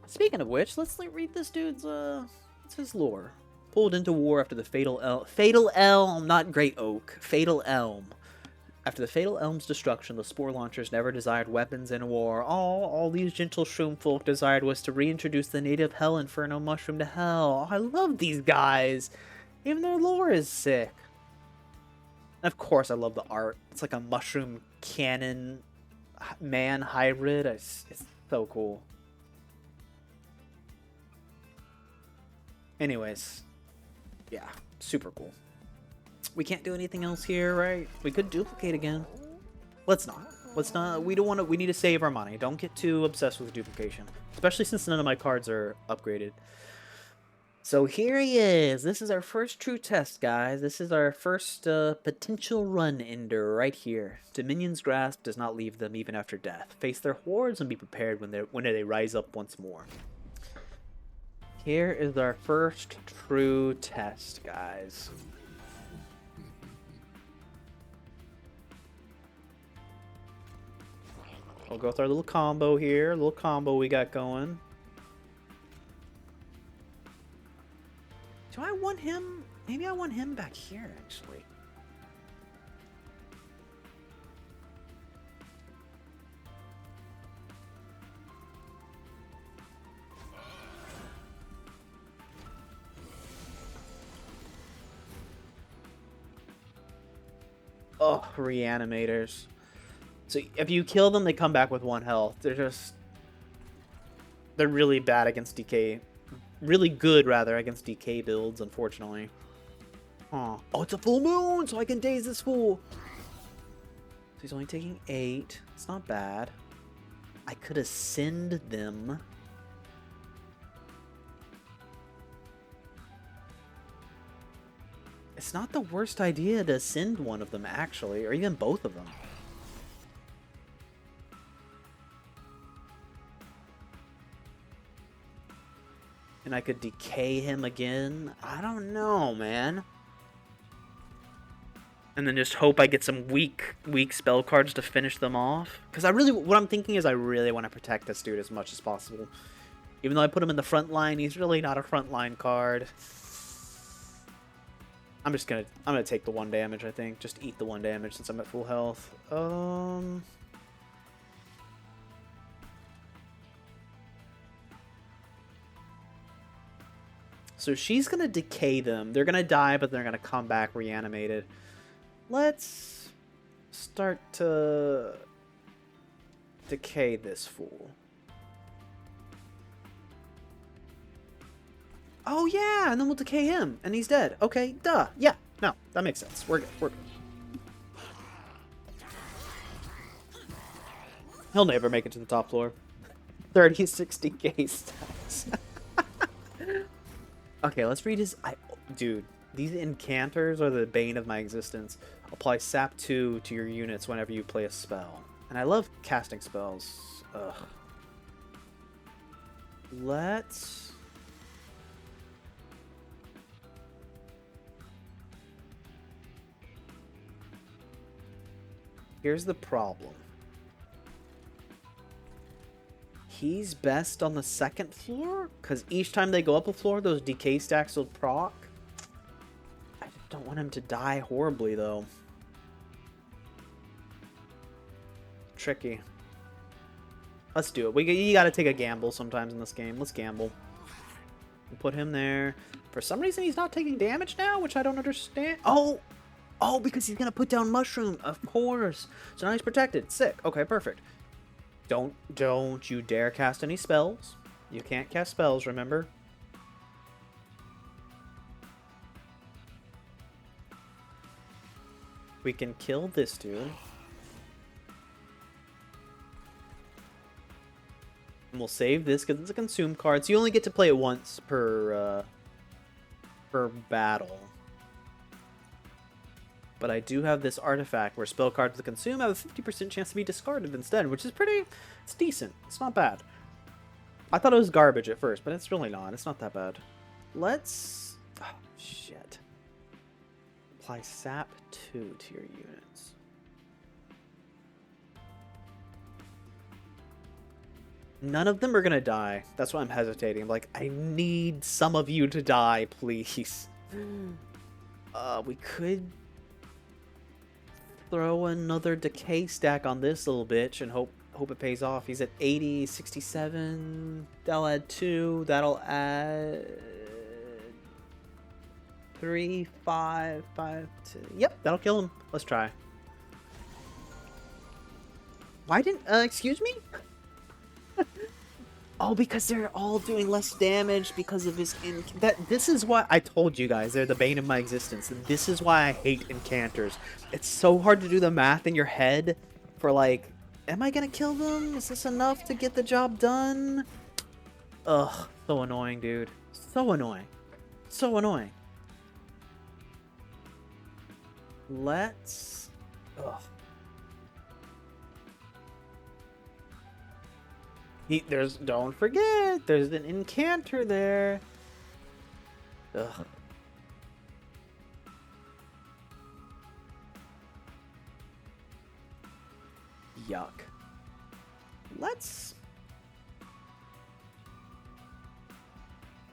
S1: Speaking of which, let's read this dude's, what's his lore? Pulled into war after the Fatal Elm, not Great Oak. Fatal Elm. After the Fatal Elm's destruction, the Spore Launchers never desired weapons in war. All these gentle shroom folk desired was to reintroduce the native Hell Inferno mushroom to hell. Oh, I love these guys. Even their lore is sick. And of course, I love the art. It's like a mushroom cannon man hybrid. It's so cool. Anyways, yeah, super cool. We can't do anything else here, right? We could duplicate again. Let's not. We don't want to. We need to save our money. Don't get too obsessed with duplication, especially since none of my cards are upgraded. So here he is. This is our first true test, guys. This is our first potential run ender right here. Dominion's grasp does not leave them even after death. Face their hordes and be prepared when they rise up once more. Here is our first true test, guys. We'll go with our little combo here. Little combo we got going. Do I want him? Maybe I want him back here, actually. Oh, reanimators. So if you kill them, they come back with 1 health. They're really bad against DK. Really good, rather, against DK builds, unfortunately. Huh. Oh, it's a full moon, so I can daze this fool. So he's only taking 8. It's not bad. I could ascend them. It's not the worst idea to ascend one of them, actually, or even both of them. And I could decay him again. I don't know, man. And then just hope I get some weak spell cards to finish them off. Because what I'm thinking is I really want to protect this dude as much as possible. Even though I put him in the front line, he's really not a front line card. I'm gonna take the 1 damage, I think. Just eat the 1 damage since I'm at full health. So she's gonna decay them. They're gonna die, but they're gonna come back reanimated. Let's start to decay this fool. Oh yeah, and then we'll decay him, and he's dead. Okay, duh. Yeah, no, that makes sense. We're good. We're good. He'll never make it to the top floor. 30, 60k stats. Okay, let's read his... Dude, these enchanters are the bane of my existence. Apply sap 2 to your units whenever you play a spell. And I love casting spells. Ugh. Let's... Here's the problem. He's best on the 2nd floor, because each time they go up a floor, those decay stacks will proc. I just don't want him to die horribly, though. Tricky. Let's do it. You gotta take a gamble sometimes in this game. Let's gamble. We'll put him there. For some reason, he's not taking damage now, which I don't understand. Oh! Oh, because he's gonna put down Mushroom, of course. So now he's protected. Sick. Okay, perfect. Don't you dare cast any spells. You can't cast spells, remember? We can kill this dude. And we'll save this because it's a consume card. So you only get to play it once per battle. But I do have this artifact where spell cards that consume have a 50% chance to be discarded instead, which is it's decent. It's not bad. I thought it was garbage at first, but it's really not. It's not that bad. Let's... Oh, shit. Apply sap 2 to your units. None of them are going to die. That's why I'm hesitating. I'm like, I need some of you to die, please. We could... throw another decay stack on this little bitch and hope it pays off. He's at 80, 67. That'll add 2. That'll add 3, 5, 5, 2. Yep, that'll kill him. Let's try. Why didn't... excuse me? Oh, because they're all doing less damage because of his... This is why I told you guys, they're the bane of my existence. This is why I hate enchanters. It's so hard to do the math in your head for like, am I gonna kill them? Is this enough to get the job done? Ugh, so annoying, dude. So annoying. So annoying. Let's... Ugh. Don't forget, there's an incanter there. Ugh. Yuck. Let's...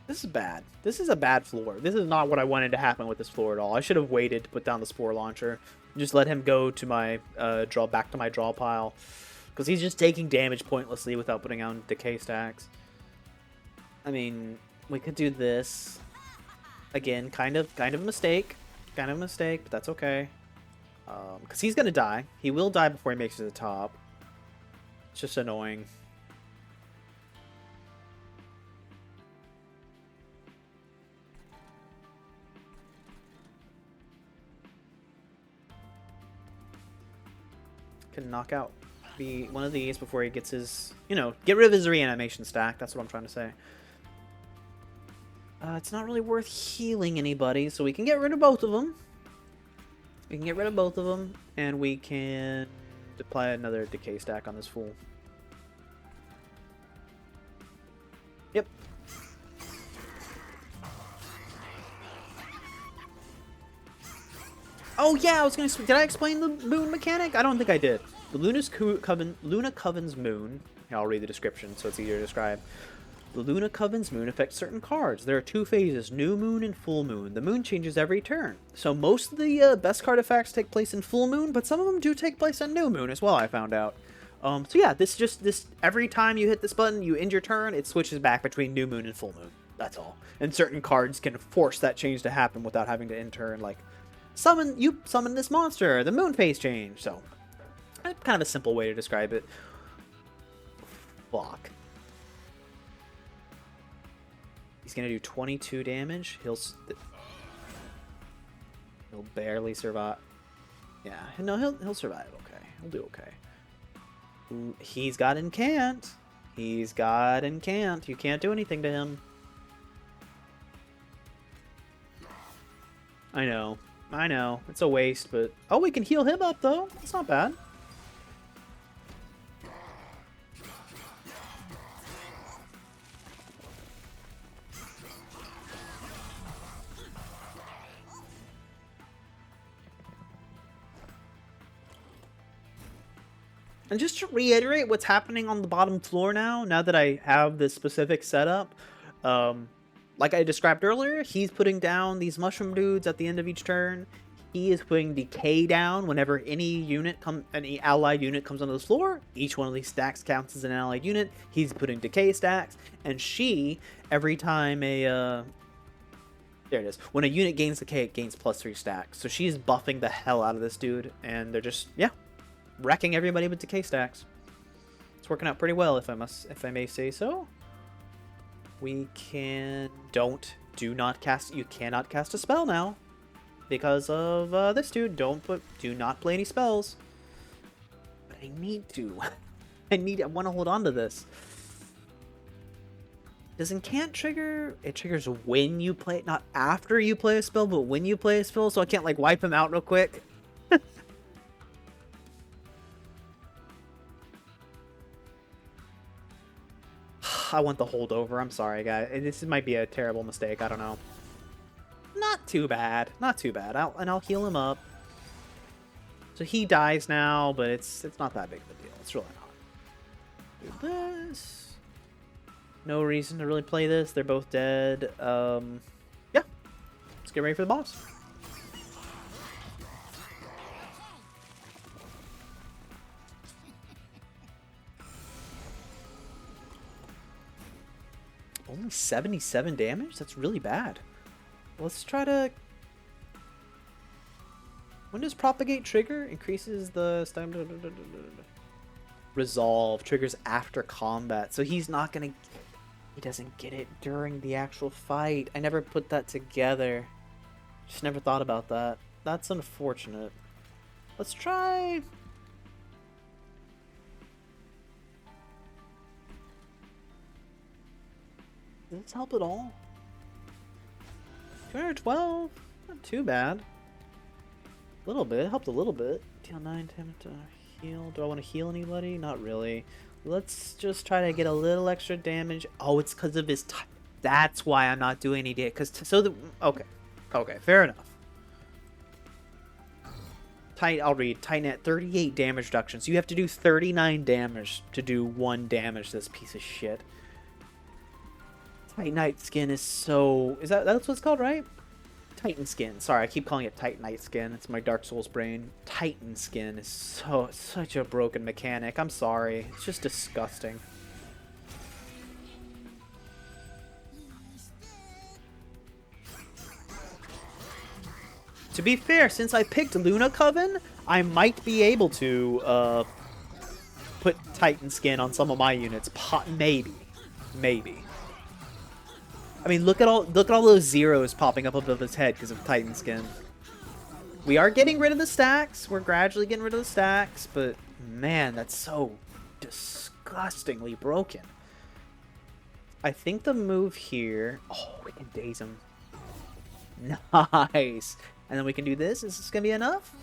S1: This is bad. This is a bad floor. This is not what I wanted to happen with this floor at all. I should have waited to put down the Spore Launcher. Just let him go to my back to my draw pile. Because he's just taking damage pointlessly without putting on decay stacks. I mean, we could do this. Again, kind of a mistake. Kind of a mistake, but that's okay. Because he's going to die. He will die before he makes it to the top. It's just annoying. Can knock out one of these before he gets his, get rid of his reanimation stack. That's what I'm trying to say. It's not really worth healing anybody, so we can get rid of both of them. We can get rid of both of them, and we can apply another decay stack on this fool. Yep. Oh yeah, I was gonna. Did I explain the moon mechanic? I don't think I did. The Luna Coven's moon. Here, I'll read the description so it's easier to describe. The Luna Coven's moon affects certain cards. There are two phases, new moon and full moon. The moon changes every turn. So most of the best card effects take place in full moon, but some of them do take place in new moon as well, I found out. So yeah, this every time you hit this button, you end your turn, it switches back between new moon and full moon. That's all. And certain cards can force that change to happen without having to end turn, like summon this monster, the moon phase change. So kind of a simple way to describe it. Fuck. He's gonna do 22 damage. He'll barely survive. Yeah, no, he'll survive. Okay, he'll do okay. Ooh, he's got Incant. He's got Incant. You can't do anything to him. I know. It's a waste, but oh, we can heal him up though. That's not bad. And just to reiterate what's happening on the bottom floor now that I have this specific setup, like I described earlier, he's putting down these mushroom dudes at the end of each turn. He is putting decay down whenever any allied unit comes onto the floor. Each one of these stacks counts as an allied unit. He's putting decay stacks, and every time there it is. When a unit gains decay, it gains +3 stacks. So she's buffing the hell out of this dude, and they're just, yeah, wrecking everybody with decay stacks. It's working out pretty well, if I may say so. We can do not cast. You cannot cast a spell now because of this dude. Do not play any spells. But I need to. I want to hold on to this. Does Incant trigger? It triggers when you play, not after you play a spell, but when you play a spell. So I can't like wipe him out real quick. I want the holdover. I'm sorry, guys. This might be a terrible mistake. I don't know. Not too bad. Not too bad. I'll heal him up. So he dies now, but it's not that big of a deal. It's really not. Do this. No reason to really play this. They're both dead. Yeah. Let's get ready for the boss. Only 77 damage? That's really bad. Let's try to... When does Propagate trigger? Increases the... Resolve. Triggers after combat. So he's not gonna... He doesn't get it during the actual fight. I never put that together. Just never thought about that. That's unfortunate. Let's try... Does this help at all? 212? Not too bad. A little bit. Helped a little bit. Deal 9 damage to heal. Do I want to heal anybody? Not really. Let's just try to get a little extra damage. Oh, it's because of his... That's why I'm not doing any damage. Okay. Okay, fair enough. I'll read. Titan at 38 damage reduction. So you have to do 39 damage to do 1 damage to this piece of shit. Titanite skin is so... That's what it's called, right? Titan skin. Sorry, I keep calling it Titanite skin. It's my Dark Souls brain. Titan skin is such a broken mechanic. I'm sorry. It's just disgusting. To be fair, since I picked Luna Coven, I might be able to put Titan skin on some of my units. Maybe. I mean, look at all those zeros popping up above his head because of Titan skin. We are getting rid of the stacks. We're gradually getting rid of the stacks, but man, that's so disgustingly broken. I think the move here... Oh, we can daze him. Nice. And then we can do this. Is this going to be enough?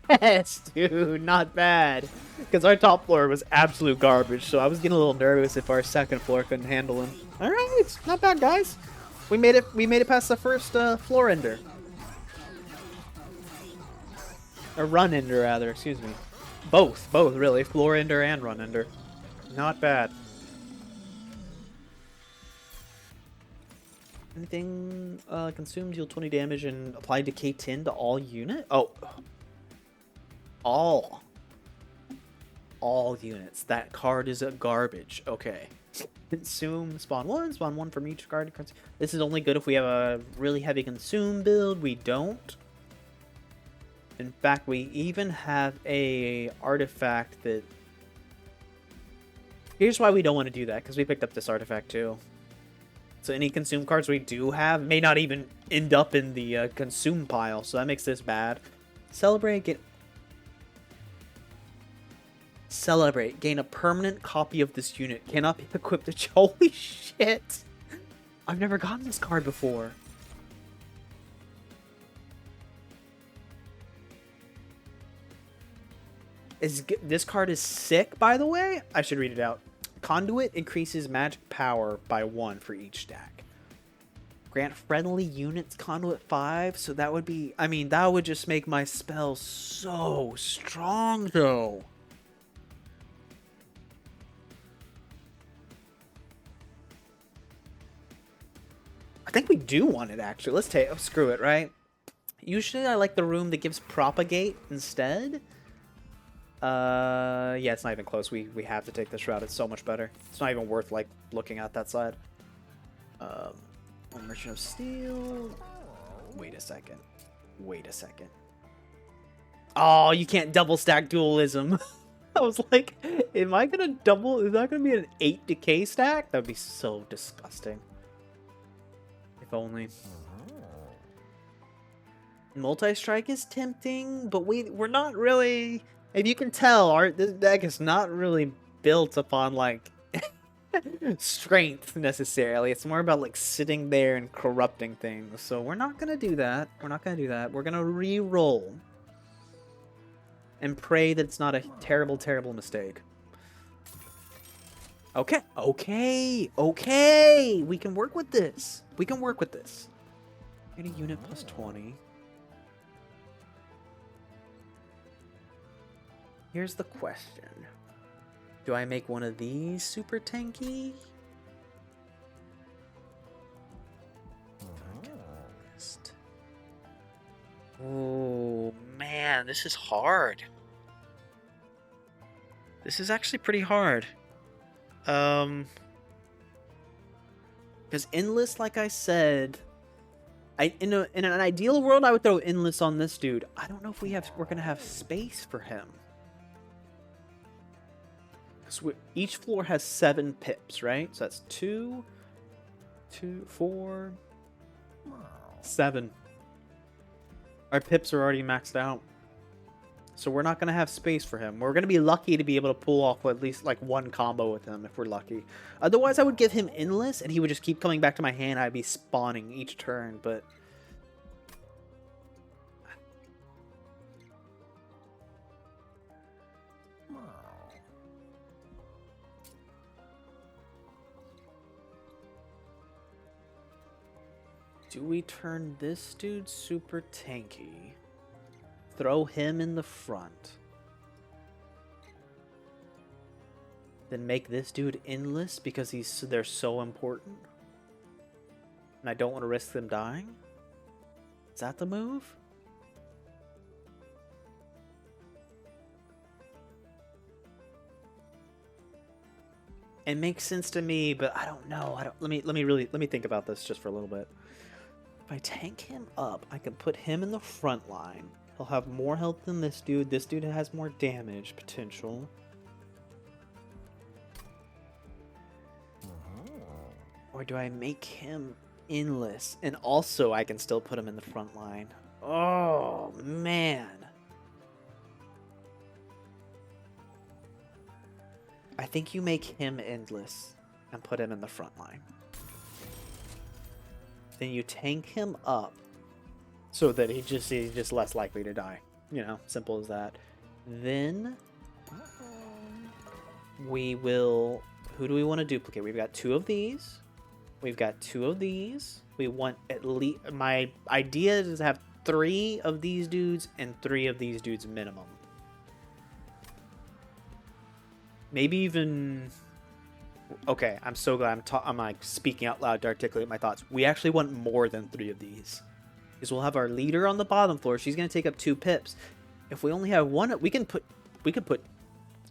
S1: Yes, dude. Not bad. Because our top floor was absolute garbage, so I was getting a little nervous if our second floor couldn't handle him. Alright. Not bad, guys. We made it past the first floor ender. Or run ender, rather. Excuse me. Both, really. Floor ender and run ender. Not bad. Anything consumed, deal 20 damage, and apply decay 10 to all unit? Oh. All units. That card is a garbage. Okay. Consume, spawn one from each card. This is only good if we have a really heavy consume build. We don't. In fact, we even have a artifact that... Here's why we don't want to do that, because we picked up this artifact too. So any consume cards we do have may not even end up in the consume pile, so that makes this bad. Celebrate, gain a permanent copy of this unit. Cannot be equipped to... Holy shit! I've never gotten this card before. This card is sick, by the way. I should read it out. Conduit increases magic power by 1 for each stack. Grant friendly units Conduit 5, so that would be... I mean, that would just make my spell so strong, though. I think we do want it, actually. Let's take... Oh, screw it, right? Usually I like the room that gives Propagate instead. Yeah, it's not even close. We have to take this route. It's so much better. It's not even worth, like, looking at that side. Merchant of Steel. Wait a second. Oh, you can't double stack dualism. I was like, am I gonna double? Is that gonna be an 8 decay stack? That would be so disgusting. If only. Multi-strike is tempting, but we're not really... If you can tell, this deck is not really built upon, like, strength, necessarily. It's more about, like, sitting there and corrupting things. So we're not going to do that. We're going to re-roll. And pray that it's not a terrible, terrible mistake. Okay. We can work with this. Any unit plus 20. Here's the question. Do I make one of these super tanky? Oh, man, this is hard. This is actually pretty hard. Because Endless, like I said, in an ideal world, I would throw Endless on this dude. I don't know if we're gonna have space for him. Each floor has 7 pips, right? So that's 2, 4, 7. Our pips are already maxed out. So we're not going to have space for him. We're going to be lucky to be able to pull off at least like one combo with him if we're lucky. Otherwise, I would give him Endless and he would just keep coming back to my hand. I'd be spawning each turn, but... Do we turn this dude super tanky? Throw him in the front. then make this dude endless because they're so important. And I don't want to risk them dying? Is that the move? It makes sense to me, but I don't know. Let me think about this just for a little bit. If I tank him up, I can put him in the front line. He'll have more health than this dude. This dude has more damage potential. Or do I make him endless? And also I can still put him in the front line. Oh, man. I think you make him endless and put him in the front line. Then you tank him up so that he's just less likely to die. You know, simple as that. Then we will... Who do we want to duplicate? We've got 2 of these. We've got 2 of these. We want at least... My idea is to have 3 of these dudes and 3 of these dudes minimum. Maybe even... Okay, I'm so glad I'm like speaking out loud to articulate my thoughts. We actually want more than 3 of these. Because we'll have our leader on the bottom floor. She's going to take up 2 pips. If we only have 1, we could put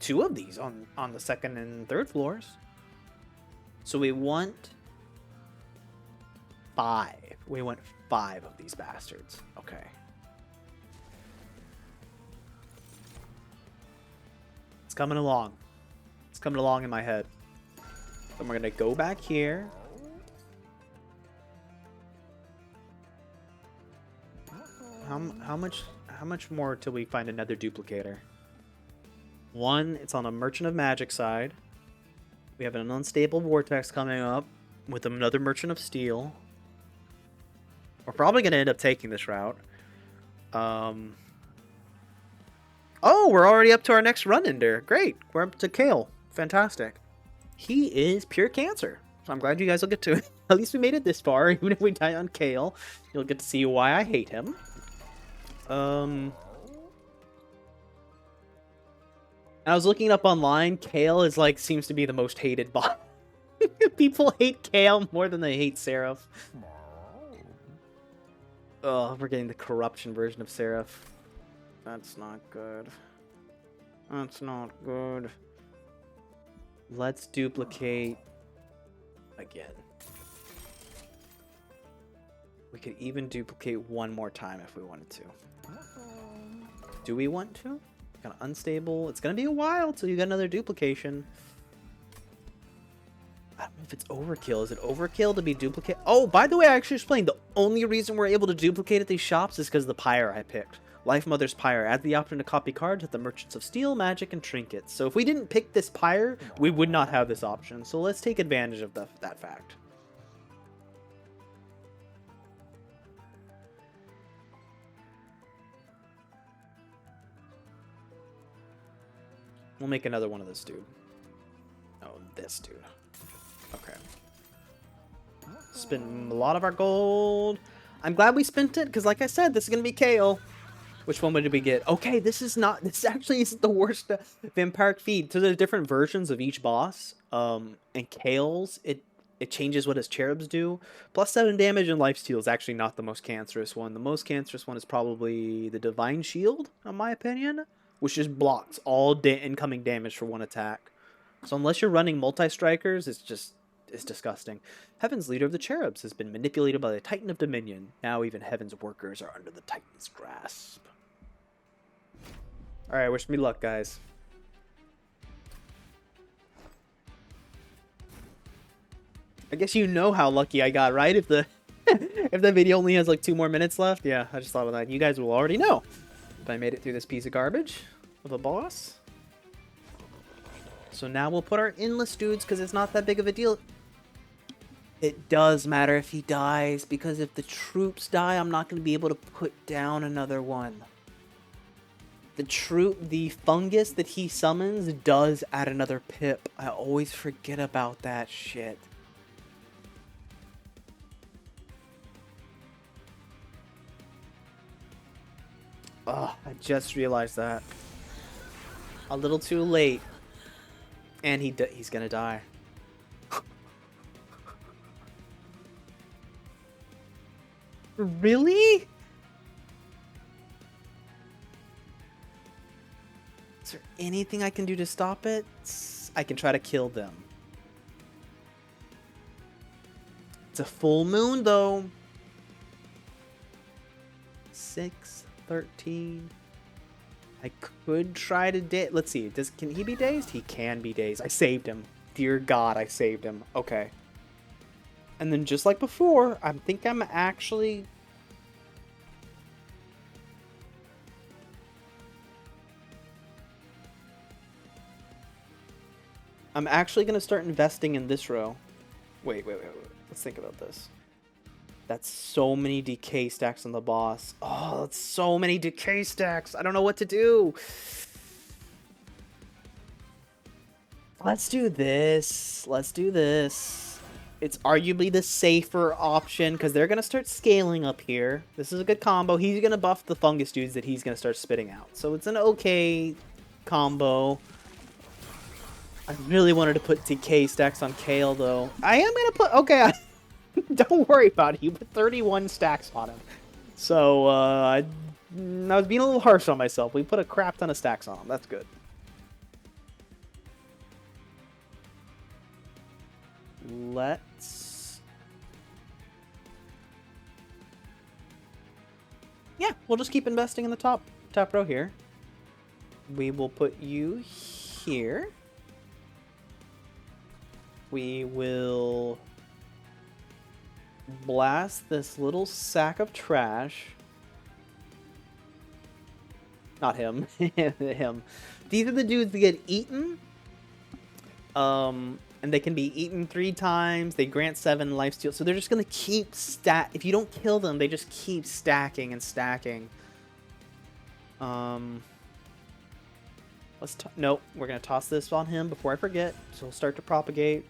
S1: 2 of these on the 2nd and 3rd floors. So we want 5. We want 5 of these bastards. Okay. It's coming along. It's coming along in my head. Then we're gonna go back here. How much more till we find another duplicator? 1, it's on a Merchant of Magic side. We have an Unstable Vortex coming up with another Merchant of Steel. We're probably gonna end up taking this route. Oh, we're already up to our next run-ender. Great. We're up to Kale. Fantastic. He is pure cancer. So I'm glad you guys will get to it. At least we made it this far. Even if we die on Kale, you'll get to see why I hate him. I was looking up online. Kale is like seems to be the most hated bot. People hate Kale more than they hate Seraph. Oh, we're getting the corruption version of Seraph. That's not good. That's not good. Let's duplicate again. We could even duplicate 1 more time if we wanted to. Do we want to? Kind of unstable. It's gonna be a while till you get another duplication. I don't know if it's overkill. Is it overkill to be duplicate? Oh, by the way, I actually explained the only reason we're able to duplicate at these shops is because of the pyre I picked. Life Mother's Pyre. Add the option to copy cards at the Merchants of Steel, Magic, and Trinkets. So if we didn't pick this pyre, we would not have this option. So let's take advantage of that fact. We'll make another one of this dude. Oh, this dude. Okay. Spend a lot of our gold. I'm glad we spent it, because like I said, this is going to be Kale. Which one did we get? Okay, this actually isn't the worst vampiric feed. So there's different versions of each boss. And Kale's, it changes what his cherubs do. +7 damage and lifesteal is actually not the most cancerous one. The most cancerous one is probably the Divine Shield, in my opinion. Which just blocks all incoming damage for 1 attack. So unless you're running multi-strikers, it's disgusting. Heaven's leader of the cherubs has been manipulated by the Titan of Dominion. Now even Heaven's workers are under the Titan's grasp. Alright, wish me luck, guys. I guess you know how lucky I got, right? If the video only has like 2 more minutes left. Yeah, I just thought of that. You guys will already know if I made it through this piece of garbage of a boss. So now we'll put our endless dudes because it's not that big of a deal. It does matter if he dies, because if the troops die, I'm not going to be able to put down another one. The fungus that he summons does add another pip. I always forget about that shit. Ugh, I just realized that. A little too late. And he's gonna die. Really? Is there anything I can do to stop it? I can try to kill them. It's a full moon, though. 6, 13. I could try to let's see. Can he be dazed? He can be dazed. I saved him. Dear God, I saved him. Okay. And then just like before, I think I'm actually... I'm actually going to start investing in this row. Wait. Let's think about this. That's so many decay stacks on the boss. Oh, that's so many decay stacks. I don't know what to do. Let's do this. Let's do this. It's arguably the safer option because they're going to start scaling up here. This is a good combo. He's going to buff the fungus dudes that he's going to start spitting out. So it's an okay combo. I really wanted to put decay stacks on Kale, though. I am going to put... Okay, don't worry about it. You put 31 stacks on him. So, I was being a little harsh on myself. We put a crap ton of stacks on him. That's good. Let's... Yeah, we'll just keep investing in the top row here. We will put you here. We will blast this little sack of trash. Not him. Him. These are the dudes that get eaten. And they can be eaten 3 times. They grant 7 lifesteal. So they're just going to keep if you don't kill them, they just keep stacking and stacking. Nope. We're going to toss this on him before I forget. So he'll start to propagate.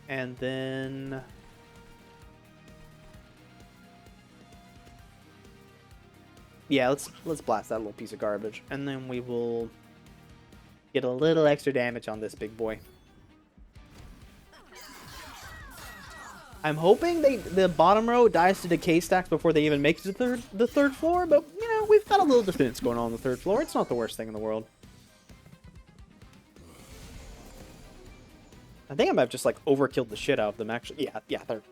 S1: And then... Yeah, let's blast that little piece of garbage. And then we will get a little extra damage on this big boy. I'm hoping the bottom row dies to decay stacks before they even make it to the third floor, but you know, we've got a little defense going on the third floor. It's not the worst thing in the world. I think I might have just like overkilled the shit out of them actually. Yeah, they're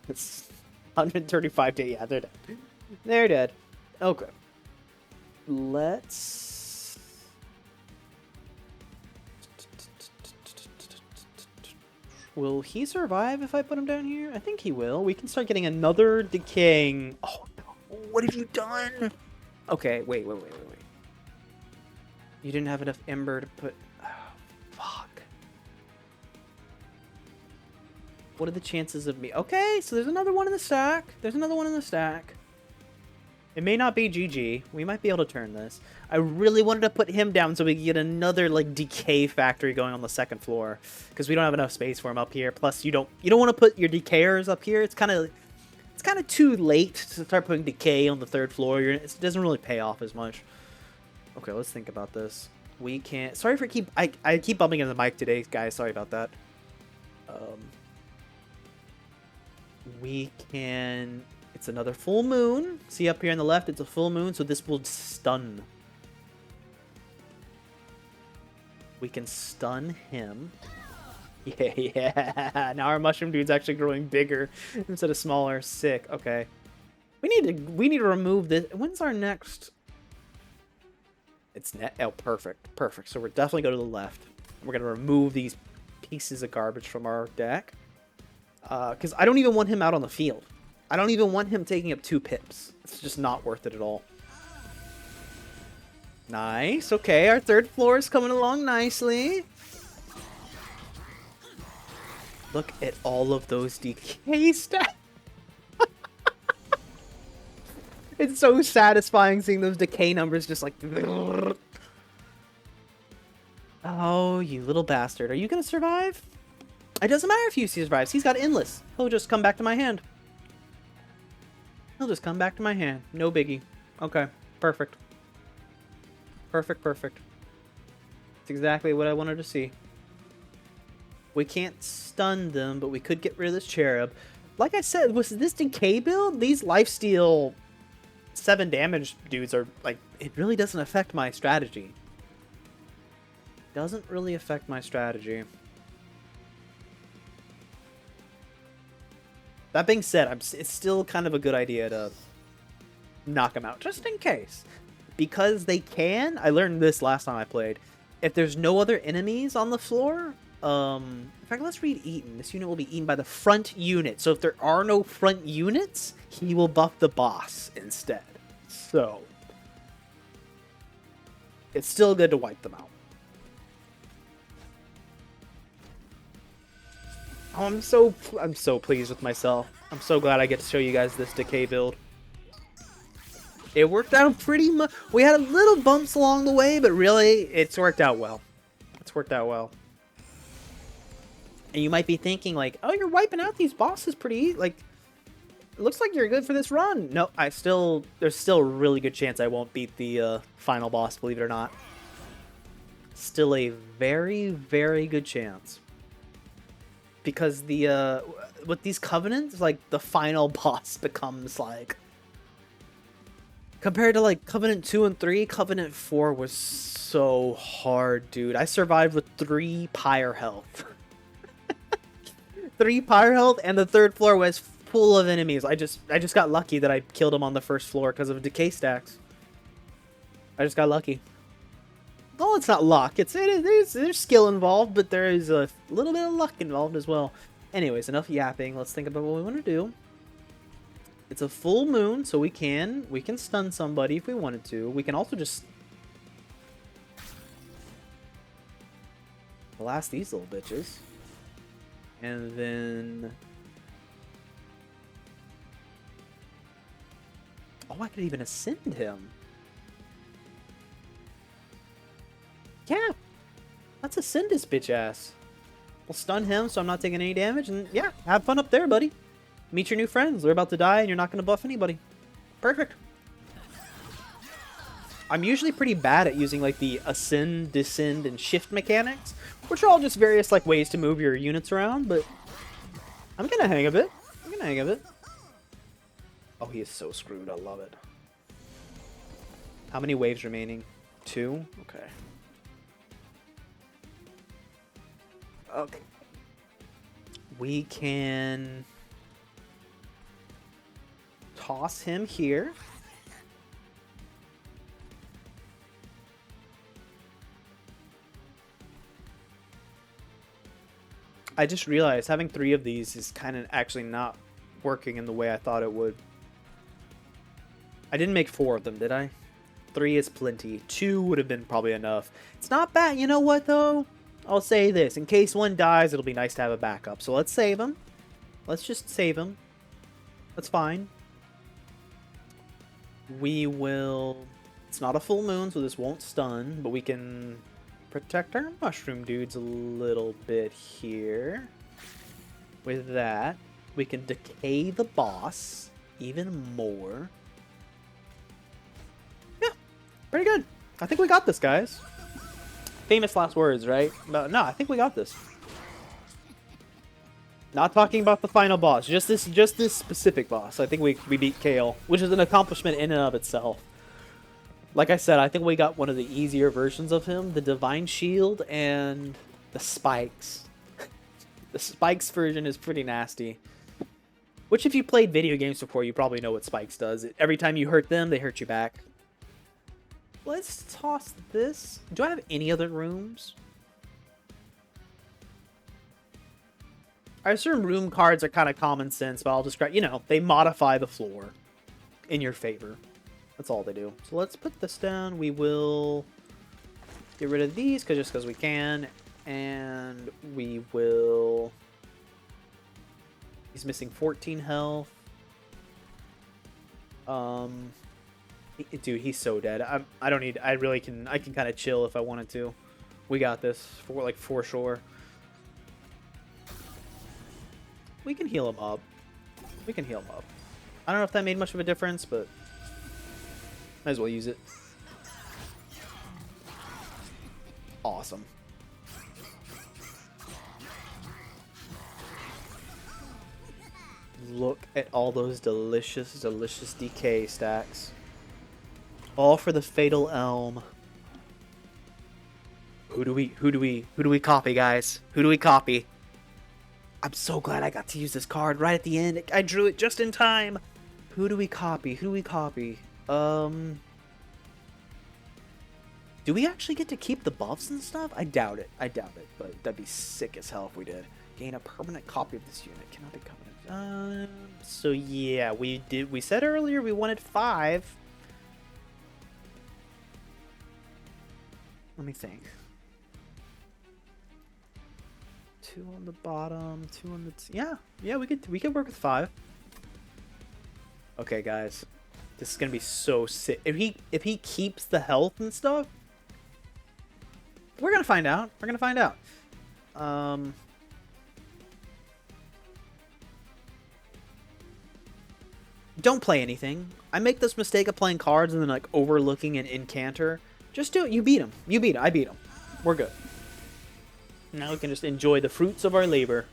S1: it's 135 days. Yeah, they're dead. They're dead. Okay. Let's... Will he survive if I put him down here? I think he will. We can start getting another decaying... Oh, no. What have you done? Okay, wait. You didn't have enough ember to put... Oh, fuck. What are the chances of me... Okay, so there's another one in the stack. It may not be GG. We might be able to turn this. I really wanted to put him down so we could get another like decay factory going on the second floor, because we don't have enough space for him up here. Plus, you don't want to put your decayers up here. It's kind of too late to start putting decay on the third floor. It doesn't really pay off as much. Okay, let's think about this. We can't. Sorry for I keep bumping into the mic today, guys. Sorry about that. We can. It's another full moon. See up here on the left, it's a full moon, so this will stun. We can stun him. Yeah. Now our mushroom dude's actually growing bigger instead of smaller. Sick. Okay. We need to remove this. When's our next? It's oh, perfect. Perfect. So we're definitely go to the left. We're gonna remove these pieces of garbage from our deck. Because I don't even want him out on the field. I don't even want him taking up 2 pips. It's just not worth it at all. Nice. Okay, our third floor is coming along nicely. Look at all of those decay stats. It's so satisfying seeing those decay numbers just like... Oh, you little bastard. Are you going to survive? It doesn't matter if he survives. He's got endless. He'll just come back to my hand. He'll just come back to my hand. No biggie. Okay. Perfect. Perfect. That's exactly what I wanted to see. We can't stun them, but we could get rid of this cherub. Like I said, was this decay build? These lifesteal 7 damage dudes are like, it really doesn't affect my strategy. Doesn't really affect my strategy. That being said, it's still kind of a good idea to knock them out, just in case. Because they can, I learned this last time I played, if there's no other enemies on the floor, in fact, let's read eaten. This unit will be eaten by the front unit. So if there are no front units, he will buff the boss instead. So it's still good to wipe them out. Oh, I'm so pleased with myself. I'm so glad I get to show you guys this decay build. It worked out pretty much. We had a little bumps along the way, but really, it's worked out well. It's worked out well. And you might be thinking, like, oh, you're wiping out these bosses pretty easy. Like, it looks like you're good for this run. No, there's still a really good chance I won't beat the final boss, believe it or not. Still a very, very good chance. Because with these covenants, like, the final boss becomes, like, compared to, like, Covenant 2 and 3, Covenant 4 was so hard, dude. I survived with 3 pyre health. 3 pyre health, and the 3rd floor was full of enemies. I just got lucky that I killed them on the 1st floor because of decay stacks. I just got lucky. Well, it's not luck. There's skill involved, but there is a little bit of luck involved as well. Anyways, enough yapping. Let's think about what we want to do. It's a full moon, so we can stun somebody if we wanted to. We can also just blast these little bitches. And then... oh, I could even ascend him. Yeah, let's ascend this bitch ass. We'll stun him so I'm not taking any damage, and yeah, have fun up there, buddy. Meet your new friends. They're about to die, and you're not going to buff anybody. Perfect. I'm usually pretty bad at using, like, the ascend, descend, and shift mechanics, which are all just various, like, ways to move your units around, but I'm getting a hang of it. I'm getting a hang of it. Oh, he is so screwed. I love it. How many waves remaining? 2? Okay. Okay. We can toss him here. I just realized having 3 of these is kind of actually not working in the way I thought it would. I didn't make 4 of them, did I? 3 is plenty. 2 would have been probably enough. It's not bad. You know what, though? I'll say this. In case one dies, it'll be nice to have a backup. So let's save him. Let's just save him. That's fine. We will... it's not a full moon, so this won't stun, but we can protect our mushroom dudes a little bit here. With that, we can decay the boss even more. Yeah, pretty good. I think we got this, guys. Famous last words, right? But no, I think we got this. Not talking about the final boss, just this specific boss. I think we beat Kale, which is an accomplishment in and of itself. Like I said, I think we got one of the easier versions of him, the Divine Shield and the Spikes. The Spikes version is pretty nasty. Which, if you played video games before, you probably know what Spikes does. Every time you hurt them, they hurt you back. Let's toss this. Do I have any other rooms? I assume room cards are kind of common sense, but I'll describe, you know, they modify the floor in your favor. That's all they do. So let's put this down. We will get rid of these just because we can. And we will... he's missing 14 health. Dude, he's so dead. I don't need... I can kind of chill if I wanted to. We got this for sure. We can heal him up. We can heal him up. I don't know if that made much of a difference, but might as well use it. Awesome. awesome. Look at all those delicious, delicious DK stacks. All for the Fatal Elm. Who do we copy, guys? Who do we copy? I'm so glad I got to use this card right at the end. I drew it just in time. Who do we copy? Who do we copy? Do we actually get to keep the buffs and stuff? I doubt it. I doubt it. But that'd be sick as hell if we did. Gain a permanent copy of this unit. Cannot be covenant. So yeah, we did. We said earlier we wanted 5. Let me think. 2 on the bottom, 2 on the yeah, we could work with 5. Okay, guys, this is gonna be so sick. If he keeps the health and stuff, we're gonna find out. We're gonna find out. Don't play anything. I make this mistake of playing cards and then like overlooking an incanter. Just do it. You beat him. You beat him. I beat him. We're good. Now we can just enjoy the fruits of our labor.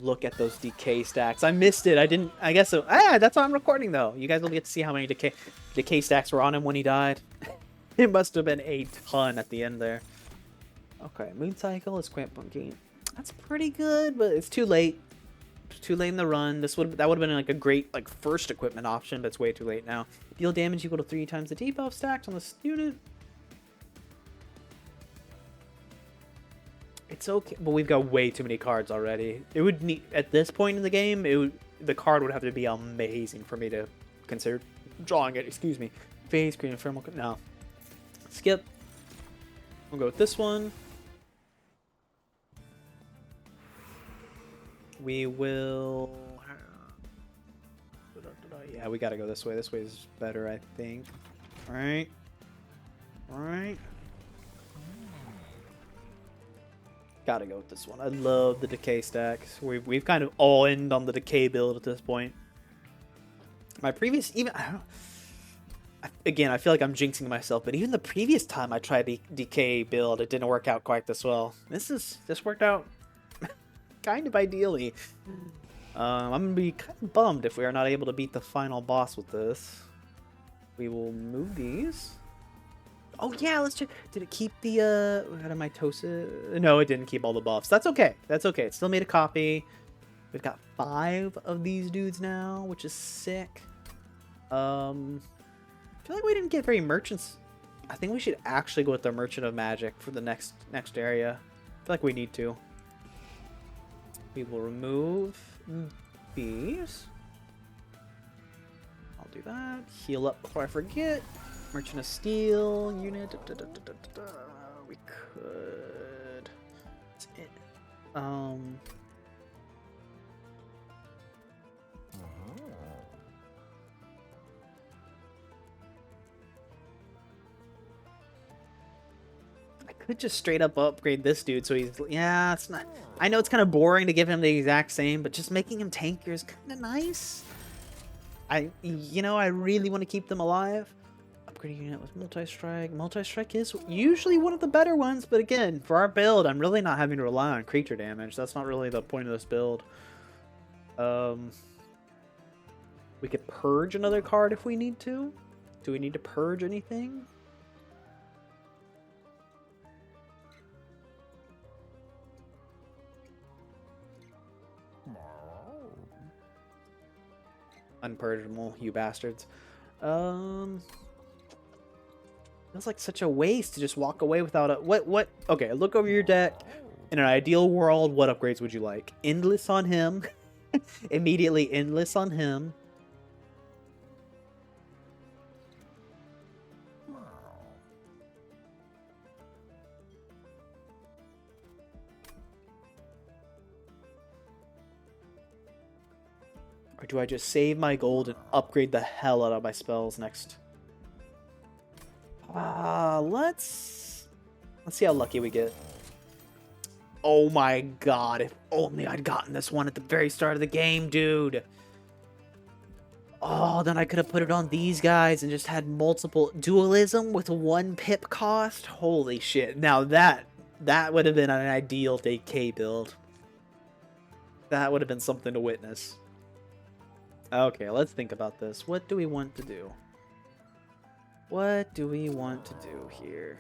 S1: Look at those decay stacks. I missed it. I didn't. I guess so. That's why I'm recording though. You guys will get to see how many decay stacks were on him when he died. It must have been a ton at the end there. Okay, Moon Cycle is Quant Gain. That's pretty good, but it's too late. It's too late in the run. That would have been like a great like first equipment option, but it's way too late now. Deal damage equal to 3 times the debuff stacked on this unit. It's okay, but we've got way too many cards already. It would need at this point in the game. The card would have to be amazing for me to consider drawing it. Excuse me. Phase Green Ephemeral. No. Skip. We'll go with this one. We will. Yeah, we gotta go this way. This way is better, I think. All right. All right. Gotta go with this one. I love the decay stacks. We've kind of all ended on the decay build at this point. My previous again, I feel like I'm jinxing myself, but even the previous time I tried the decay build, it didn't work out quite this well. This worked out kind of ideally. I'm gonna be kind of bummed if we are not able to beat the final boss with this. We will move these. Oh yeah, let's check. Did it keep the Atomitosis? No, it didn't keep all the buffs. That's okay. That's okay. It still made a copy. We've got 5 of these dudes now, which is sick. I feel like we didn't get very merchants. I think we should actually go with the Merchant of Magic for the next area. I feel like we need to. We will remove these. I'll do that. Heal up before I forget. Merchant of Steel unit. We could. That's it. I could just straight up upgrade this dude so he's. Yeah, it's not. I know it's kind of boring to give him the exact same, but just making him tankier is kind of nice. I really want to keep them alive. Upgrading unit with multi-strike. Multi-strike is usually one of the better ones, but again, for our build, I'm really not having to rely on creature damage. That's not really the point of this build. We could purge another card if we need to. Do we need to purge anything? Unpurgeable, you bastards. Feels like such a waste to just walk away without a... What? Okay, look over your deck. In an ideal world, what upgrades would you like? Endless on him. Immediately endless on him. Or do I just save my gold and upgrade the hell out of my spells next? Let's see how lucky we get. Oh my god, if only I'd gotten this one at the very start of the game, dude. Oh, then I could have put it on these guys and just had multiple dualism with 1 pip cost. Holy shit. Now that would have been an ideal DK build. That would have been something to witness. Okay, let's think about this. What do we want to do? What do we want to do here?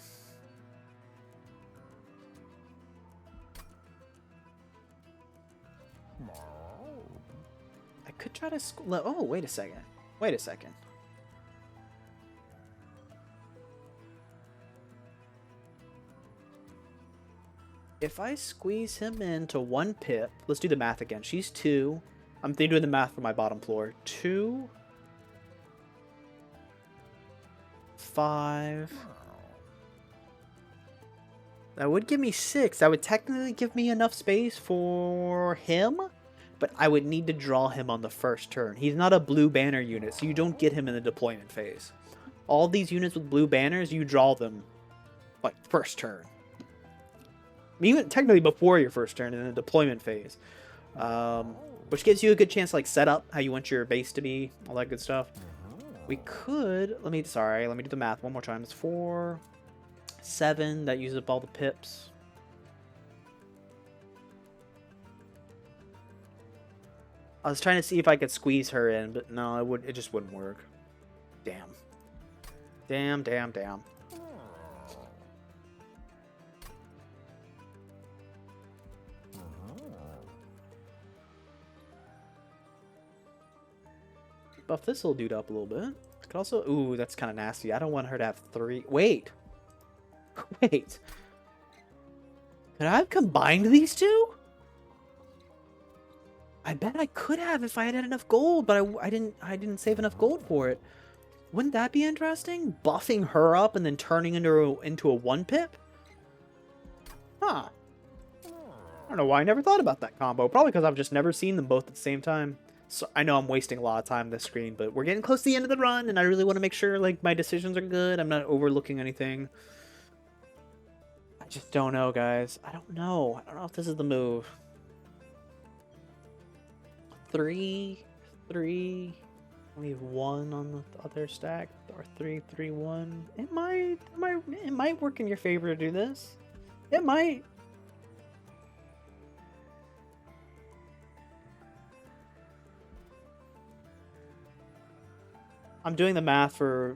S1: I could try to... Oh, wait a second. Wait a second. If I squeeze him into 1 pip... Let's do the math again. She's 2. I'm doing the math for my bottom floor. 2... 5... That would give me 6. That would technically give me enough space for him, but I would need to draw him on the first turn. He's not a blue banner unit, so you don't get him in the deployment phase. All these units with blue banners, you draw them like first turn. Even technically before your first turn in the deployment phase. Which gives you a good chance to like set up how you want your base to be, all that good stuff. We could, let me do the math one more time. It's 4, 7, that uses up all the pips. I was trying to see if I could squeeze her in, but no, it just wouldn't work. Damn. Damn. Buff this little dude up a little bit. I could also... Ooh, that's kind of nasty. I don't want her to have 3... Wait. Wait. Could I have combined these two? I bet I could have if I had enough gold, but I didn't save enough gold for it. Wouldn't that be interesting? Buffing her up and then turning into a 1 pip? Huh. I don't know why I never thought about that combo. Probably because I've just never seen them both at the same time. So I know I'm wasting a lot of time on this screen, but we're getting close to the end of the run, and I really want to make sure like my decisions are good. I'm not overlooking anything. I just don't know, guys. I don't know. I don't know if this is the move. 3, 3. Leave 1 on the other stack, or 3, 3, 1. It might work in your favor to do this. It might. I'm doing the math for,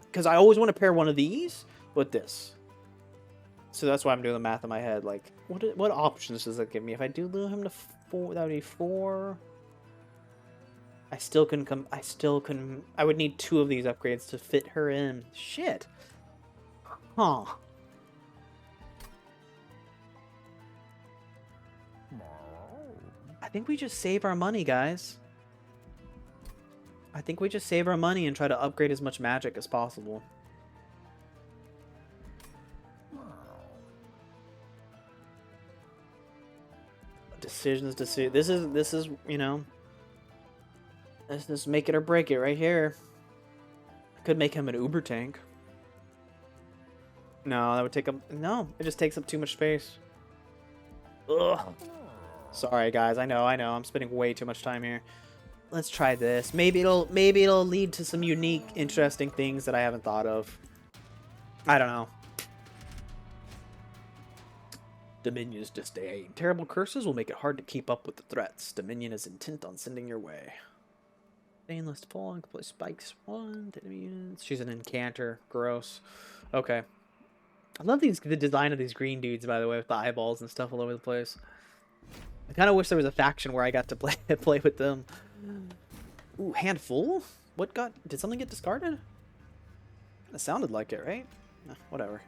S1: because I always want to pair one of these with this. So that's why I'm doing the math in my head. Like, what options does that give me? If I do lure him to 4, that would be 4. I still couldn't. I would need 2 of these upgrades to fit her in. Shit. Huh. I think we just save our money, guys. I think we just save our money and try to upgrade as much magic as possible. Decisions. This is, you know, this is make it or break it right here. I could make him an Uber tank. No, that would take up... No, it just takes up too much space. Ugh. Sorry, guys. I know. I'm spending way too much time here. Let's try this. Maybe it'll lead to some unique, interesting things that I haven't thought of. I don't know. Dominion's disdain. Terrible curses will make it hard to keep up with the threats. Dominion is intent on sending your way. Stainless fall and play spikes 1 to enemies. She's an incanter. Gross. Okay. I love the design of these green dudes, by the way, with the eyeballs and stuff all over the place. I kind of wish there was a faction where I got to play with them. Ooh, handful? Did something get discarded? It sounded like it, right? Whatever.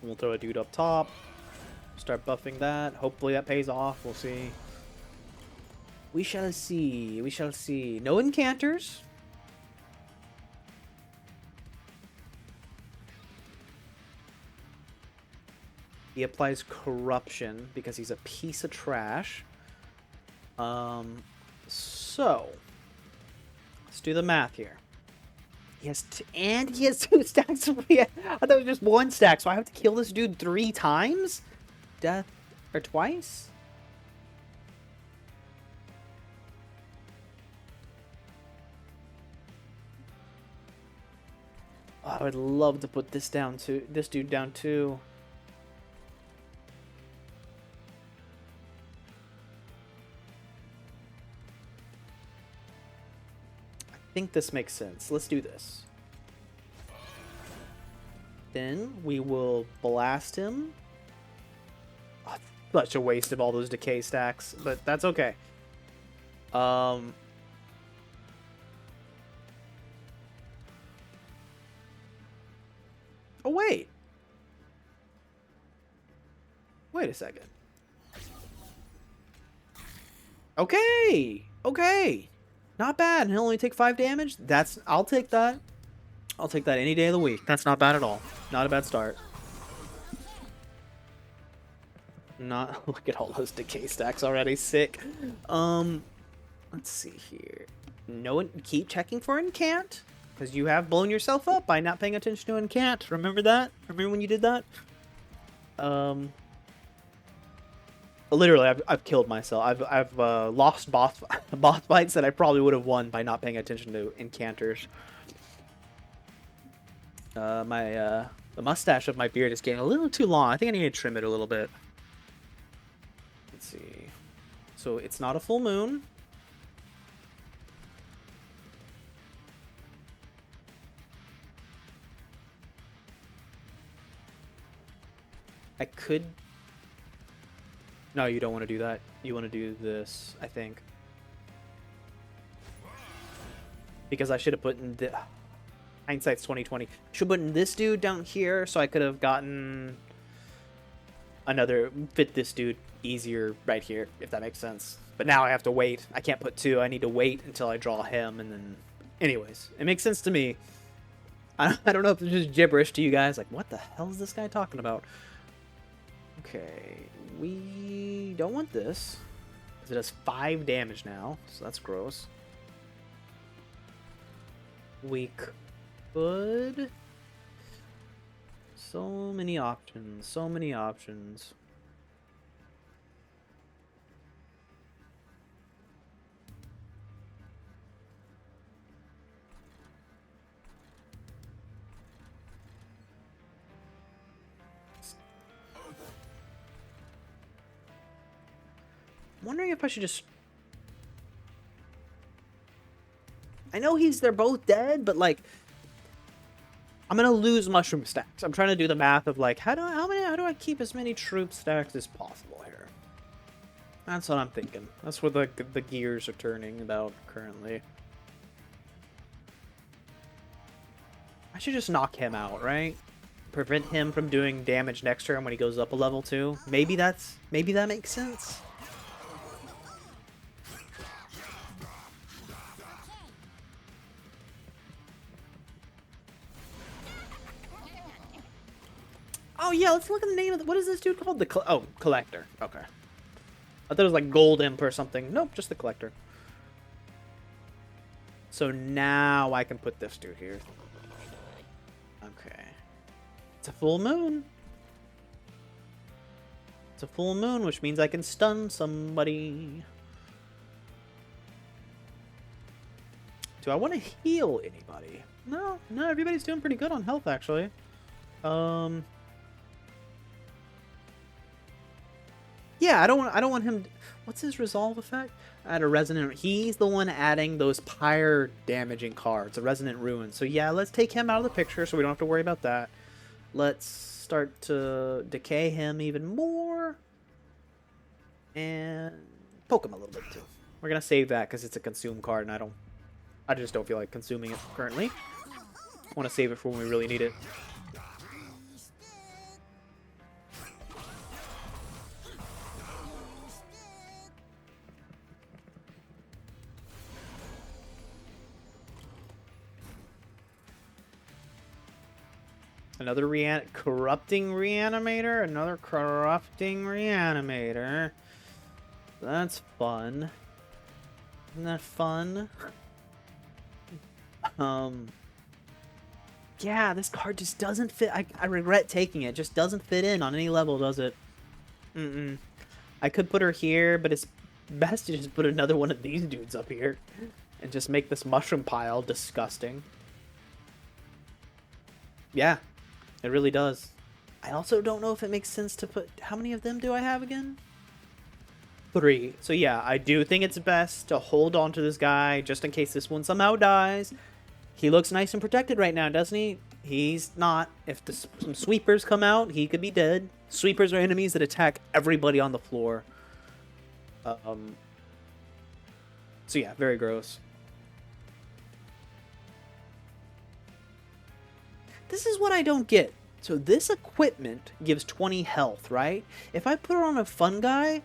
S1: We'll throw a dude up top. Start buffing that. Hopefully that pays off. We'll see. We shall see. We shall see. No enchanters. He applies corruption because he's a piece of trash. So let's do the math here. He has and he has 2 stacks of I thought it was just 1 stack, so I have to kill this dude 3 times? Death or twice? Oh, I would love to put this dude down too. I think this makes sense. Let's do this. Then we will blast him. Oh, such a waste of all those decay stacks, but that's okay. Oh wait. Wait a second. Okay. Okay. Not bad. He'll only take 5 damage. I'll take that. I'll take that any day of the week. That's not bad at all. Not a bad start. Look at all those decay stacks already. Sick. Let's see here. Keep checking for incant, because you have blown yourself up by not paying attention to incant. Remember that? Remember when you did that? Literally, I've killed myself. I've lost boss fights that I probably would have won by not paying attention to incanters. The mustache of my beard is getting a little too long. I think I need to trim it a little bit. Let's see. So it's not a full moon. I could... No, you don't want to do that. You want to do this, I think. Because I should have put in the... Hindsight's 2020. Should put in this dude down here, so I could have gotten fit this dude easier right here, if that makes sense. But now I have to wait. I can't put 2. I need to wait until I draw him, and then... Anyways, it makes sense to me. I don't know if it's just gibberish to you guys. Like, what the hell is this guy talking about? Okay, we don't want this, because it does 5 damage now, so that's gross. We could... So many options, so many options. I'm wondering if I should just... I know they're both dead, but like... I'm gonna lose mushroom stacks. I'm trying to do the math of like, how do I keep as many troop stacks as possible here? That's what I'm thinking. That's where the gears are turning about currently. I should just knock him out, right? Prevent him from doing damage next turn when he goes up a level 2. Maybe that makes sense. Oh yeah, let's look at the name of what is this dude called? Collector. Okay. I thought it was like Gold Imp or something. Nope, just the Collector. So now I can put this dude here. Okay. It's a full moon. It's a full moon, which means I can stun somebody. Do I want to heal anybody? No, everybody's doing pretty good on health actually. Yeah, I don't want him... What's his resolve effect? Add a resonant... He's the one adding those pyre damaging cards, a resonant ruin. So yeah, let's take him out of the picture so we don't have to worry about that. Let's start to decay him even more. And poke him a little bit too. We're gonna save that because it's a consume card and I just don't feel like consuming it currently. I want to save it for when we really need it. Another corrupting reanimator. Another corrupting reanimator. That's fun. Isn't that fun? Yeah, this card just doesn't fit. I regret taking it. Just doesn't fit in on any level, does it? I could put her here, but it's best to just put another one of these dudes up here and just make this mushroom pile disgusting. Yeah, it really does. I also don't know if it makes sense to put... How many of them do I have again? 3. So yeah, I do think it's best to hold on to this guy just in case this one somehow dies. He looks nice and protected right now, doesn't he? He's not. If some sweepers come out, he could be dead. Sweepers are enemies that attack everybody on the floor. So yeah, very gross. This is what I don't get. So this equipment gives 20 health, right? If I put it on a fun guy,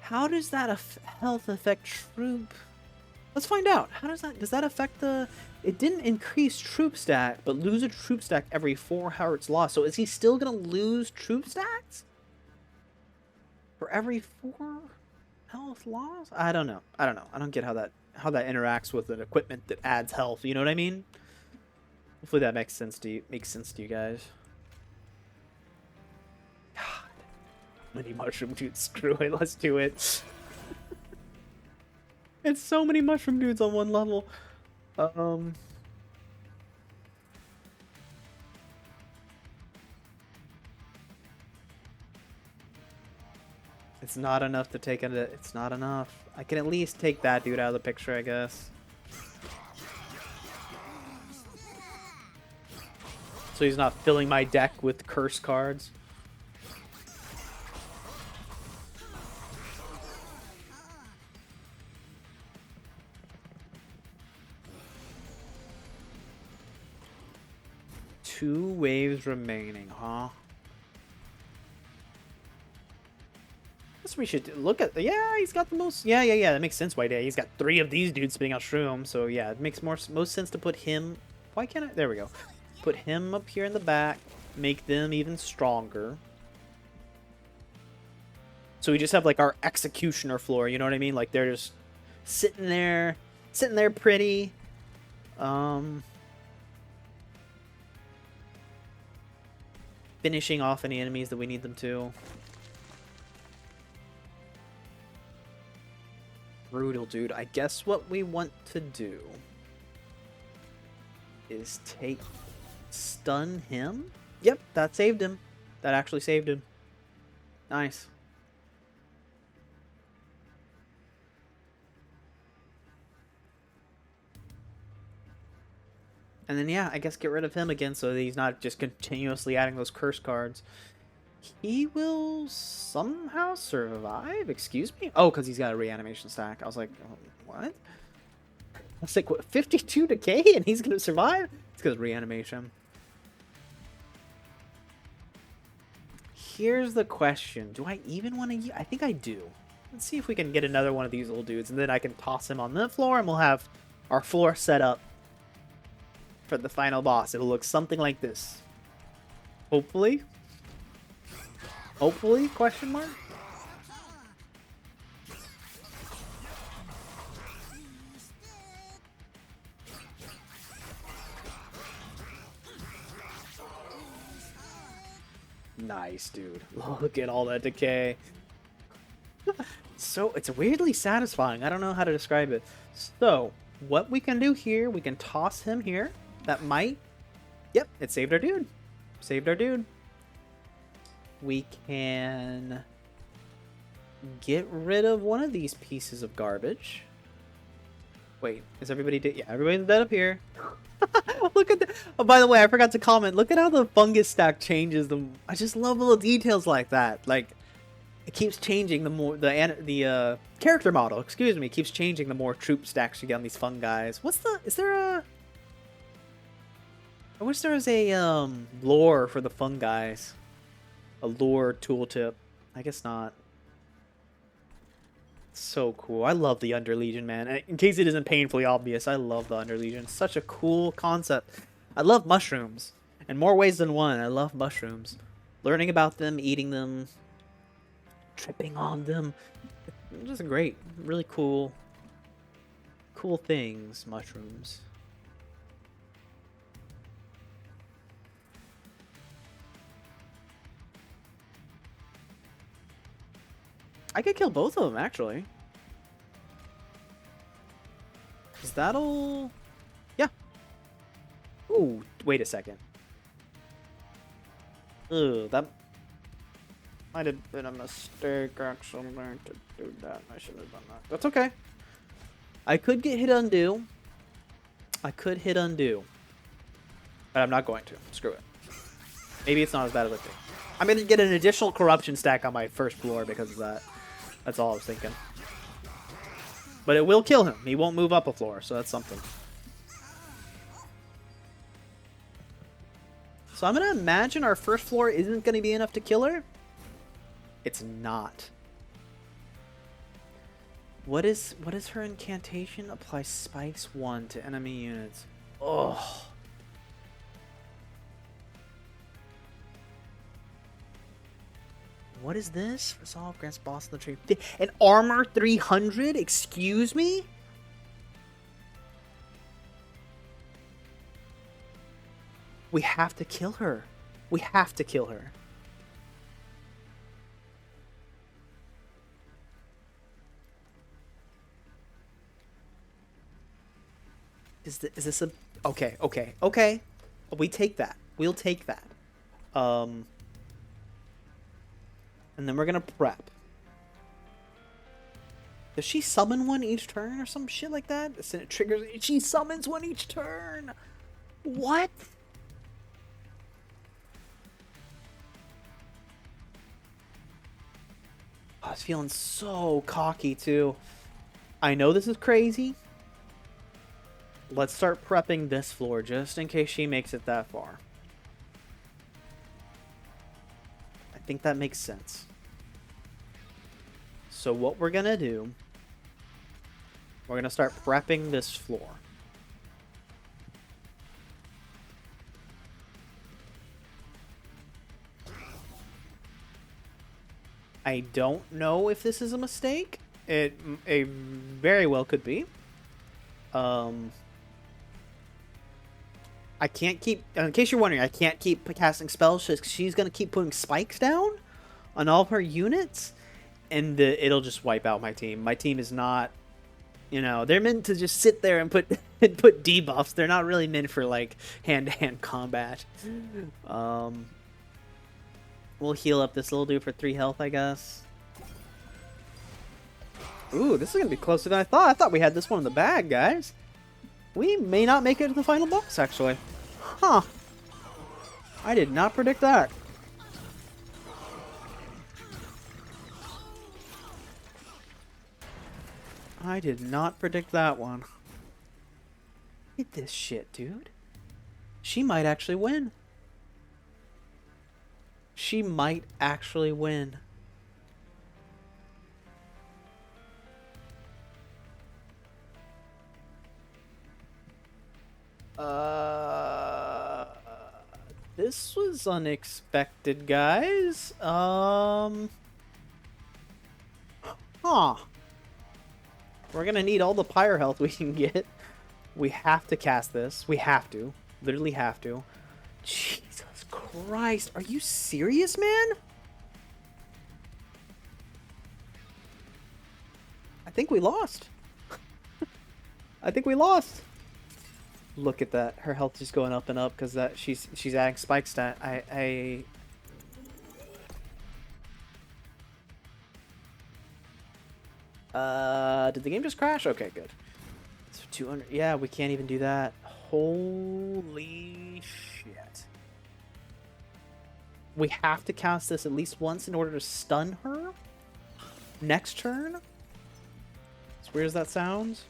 S1: how does that health affect troop? Let's find out. How does that affect the... It didn't increase troop stack, but lose a troop stack every 4 hearts lost. So is he still going to lose troop stacks? For every 4 health loss? I don't know. I don't get how that interacts with an equipment that adds health. You know what I mean? Hopefully that makes sense to you guys. God. Many mushroom dudes. Screw it. Let's do it. It's so many mushroom dudes on one level. It's not enough to take it. It's not enough. I can at least take that dude out of the picture, I guess. So he's not filling my deck with curse cards. Two waves remaining, huh? Guess we should look at the... Yeah, he's got the most... Yeah, that makes sense, White. He's got 3 of these dudes spitting out shrooms, so yeah, it makes most sense to put him... Why can't I... There we go. Put him up here in the back, make them even stronger. So we just have like our executioner floor, you know what I mean? Like they're just sitting there pretty. Finishing off any enemies that we need them to. Brutal, dude. I guess what we want to do is stun him. Yep, that saved him. That actually saved him. Nice. And then, yeah, I guess get rid of him again so that he's not just continuously adding those curse cards. He will somehow survive? Excuse me? Oh, because he's got a reanimation stack. I was like, oh, what? I was like, what, 52 decay and he's going to survive? It's because of reanimation. Here's the question. Do I even want to... I think I do. Let's see if we can get another one of these old dudes, and then I can toss him on the floor, and we'll have our floor set up for the final boss. It'll look something like this. Hopefully. Hopefully? Question mark? Nice, dude. Look at all that decay. So, it's weirdly satisfying. I don't know how to describe it. So, what we can do here, we can toss him here. That might... Yep, it saved our dude. Saved our dude. We can get rid of one of these pieces of garbage. Wait, is everybody dead? Yeah, everybody's dead up here. Look at that. Oh, by the way, I forgot to comment. Look at how the fungus stack changes them. I just love little details like that. Like, it keeps changing the more the character model, excuse me, keeps changing the more troop stacks you get on these fun guys. What's the... Is there a... I wish there was a lore for the fun guys. A lore tooltip. I guess not. So cool. I love the Underlegion, man. In case it isn't painfully obvious, I love the Underlegion. Such a cool concept. I love mushrooms. In more ways than one. I love mushrooms. Learning about them, eating them, tripping on them. Just great. Really cool. Cool things, mushrooms. I could kill both of them, actually. Is that'll... Yeah. Ooh, wait a second. Ugh, that might have been a mistake, actually, to do that. I should have done that. That's okay. I could get hit undo. I could hit undo. But I'm not going to. Screw it. Maybe it's not as bad as I think. I'm going to get an additional corruption stack on my first floor because of that. That's all I was thinking. But it will kill him. He won't move up a floor, so that's something. So I'm going to imagine our first floor isn't going to be enough to kill her. It's not. What is her incantation? Apply spikes 1 to enemy units. Oh. What is this? Resolve grants boss in the tree. An armor 300? Excuse me? We have to kill her. We have to kill her. Is this a... Okay. We take that. We'll take that. And then we're gonna prep. Does she summon one each turn or some shit like that? It triggers... She summons one each turn! What? I was feeling so cocky, too. I know this is crazy. Let's start prepping this floor, just in case she makes it that far. I think that makes sense. So what we're gonna do... We're gonna start prepping this floor. I don't know if this is a mistake. It very well could be. I can't keep... In case you're wondering, I can't keep casting spells. She's going to keep putting spikes down on all of her units. And it'll just wipe out my team. My team is not... You know, they're meant to just sit there and put debuffs. They're not really meant for, like, hand-to-hand combat. We'll heal up this little dude for 3 health, I guess. Ooh, this is going to be closer than I thought. I thought we had this one in the bag, guys. We may not make it to the final boss, actually. Huh. I did not predict that. I did not predict that one. Look at this shit, dude. She might actually win. She might actually win. This was unexpected, guys. Huh. We're gonna need all the pyre health we can get. We have to cast this. We have to. Literally have to. Jesus Christ. Are you serious, man? I think we lost. I think we lost. Look at that. Her health is going up and up because that she's adding spike stat. Did the game just crash? Okay, good. So 200. Yeah, we can't even do that. Holy shit. We have to cast this at least once in order to stun her next turn. As weird as that sounds.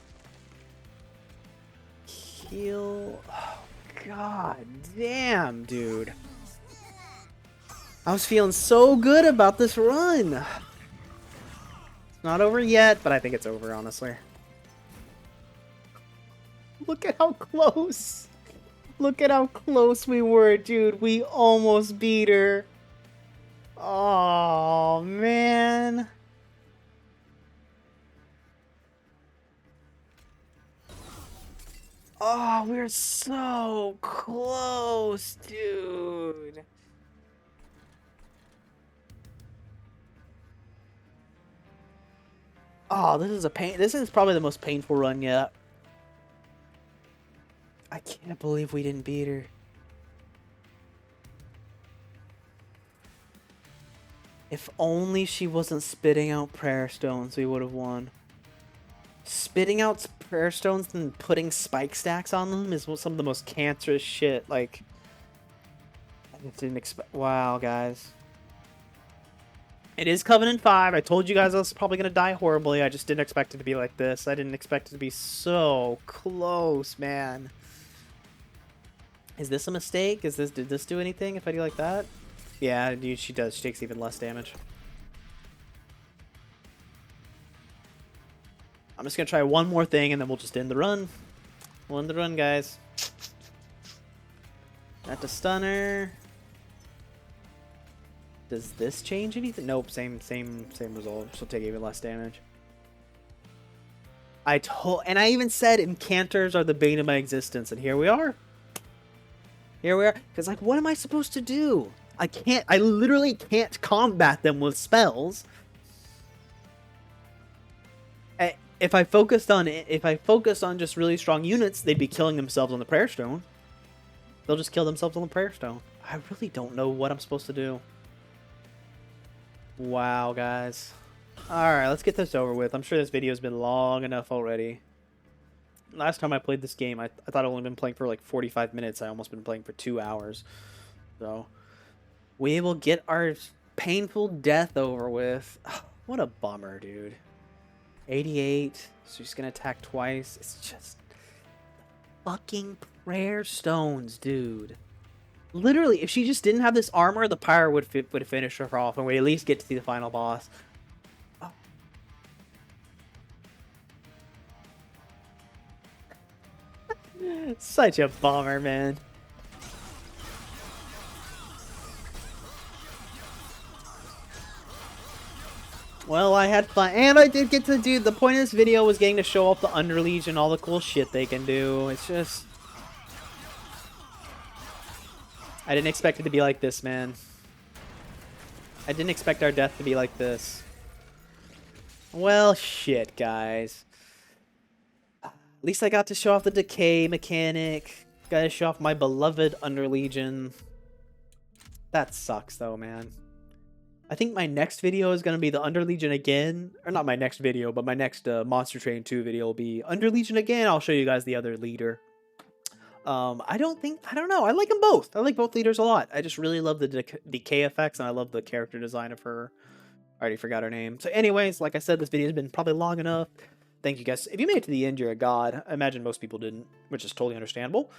S1: Heal. Oh, god damn, dude. I was feeling so good about this run. It's not over yet, but I think it's over, honestly. Look at how close. Look at how close we were, dude. We almost beat her. Oh, man. Oh, we're so close, dude. Oh, this is a pain. This is probably the most painful run yet. I can't believe we didn't beat her. If only she wasn't spitting out prayer stones, we would have won. Spitting out prayer stones and putting spike stacks on them is some of the most cancerous shit. Like, I just didn't expect. Wow, guys. It is Covenant 5. I told you guys I was probably going to die horribly. I just didn't expect it to be like this. I didn't expect it to be so close, man. Is this a mistake? Did this do anything if I do like that? Yeah, dude, she does. She takes even less damage. I'm just going to try one more thing, and then we'll just end the run. We'll end the run, guys. Not to stunner. Does this change anything? Nope, same result. She'll take even less damage. And I even said enchanters are the bane of my existence, and here we are. Here we are. Because, like, what am I supposed to do? I literally can't combat them with spells. If I focused on just really strong units, they'd be killing themselves on the prayer stone. They'll just kill themselves on the prayer stone. I really don't know what I'm supposed to do. Wow, guys. Alright, let's get this over with. I'm sure this video's been long enough already. Last time I played this game, I thought I'd only been playing for like 45 minutes. I almost been playing for 2 hours. So, we will get our painful death over with. What a bummer, dude. 88. So she's gonna attack twice. It's just fucking prayer stones, dude. Literally, if she just didn't have this armor, the pyre would have finished her off, and we at least get to see the final boss. Oh. Such a bummer, man. Well, I had fun, and I did get to do. The point of this video was getting to show off the Underlegion, all the cool shit they can do. It's just, I didn't expect it to be like this, man. I didn't expect our death to be like this. Well, shit, guys. At least I got to show off the decay mechanic. Got to show off my beloved Underlegion. That sucks, though, man. I think my next video is going to be the Underlegion again. Or not my next video, but my next Monster Train 2 video will be Underlegion again. I'll show you guys the other leader. I don't know. I like them both. I like both leaders a lot. I just really love the decay effects, and I love the character design of her. I already forgot her name. So anyways, like I said, this video has been probably long enough. Thank you guys. If you made it to the end, you're a god. I imagine most people didn't, which is totally understandable.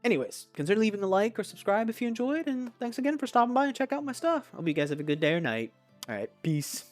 S1: Anyways, consider leaving a like or subscribe if you enjoyed, and thanks again for stopping by and check out my stuff. Hope you guys have a good day or night. Alright, peace.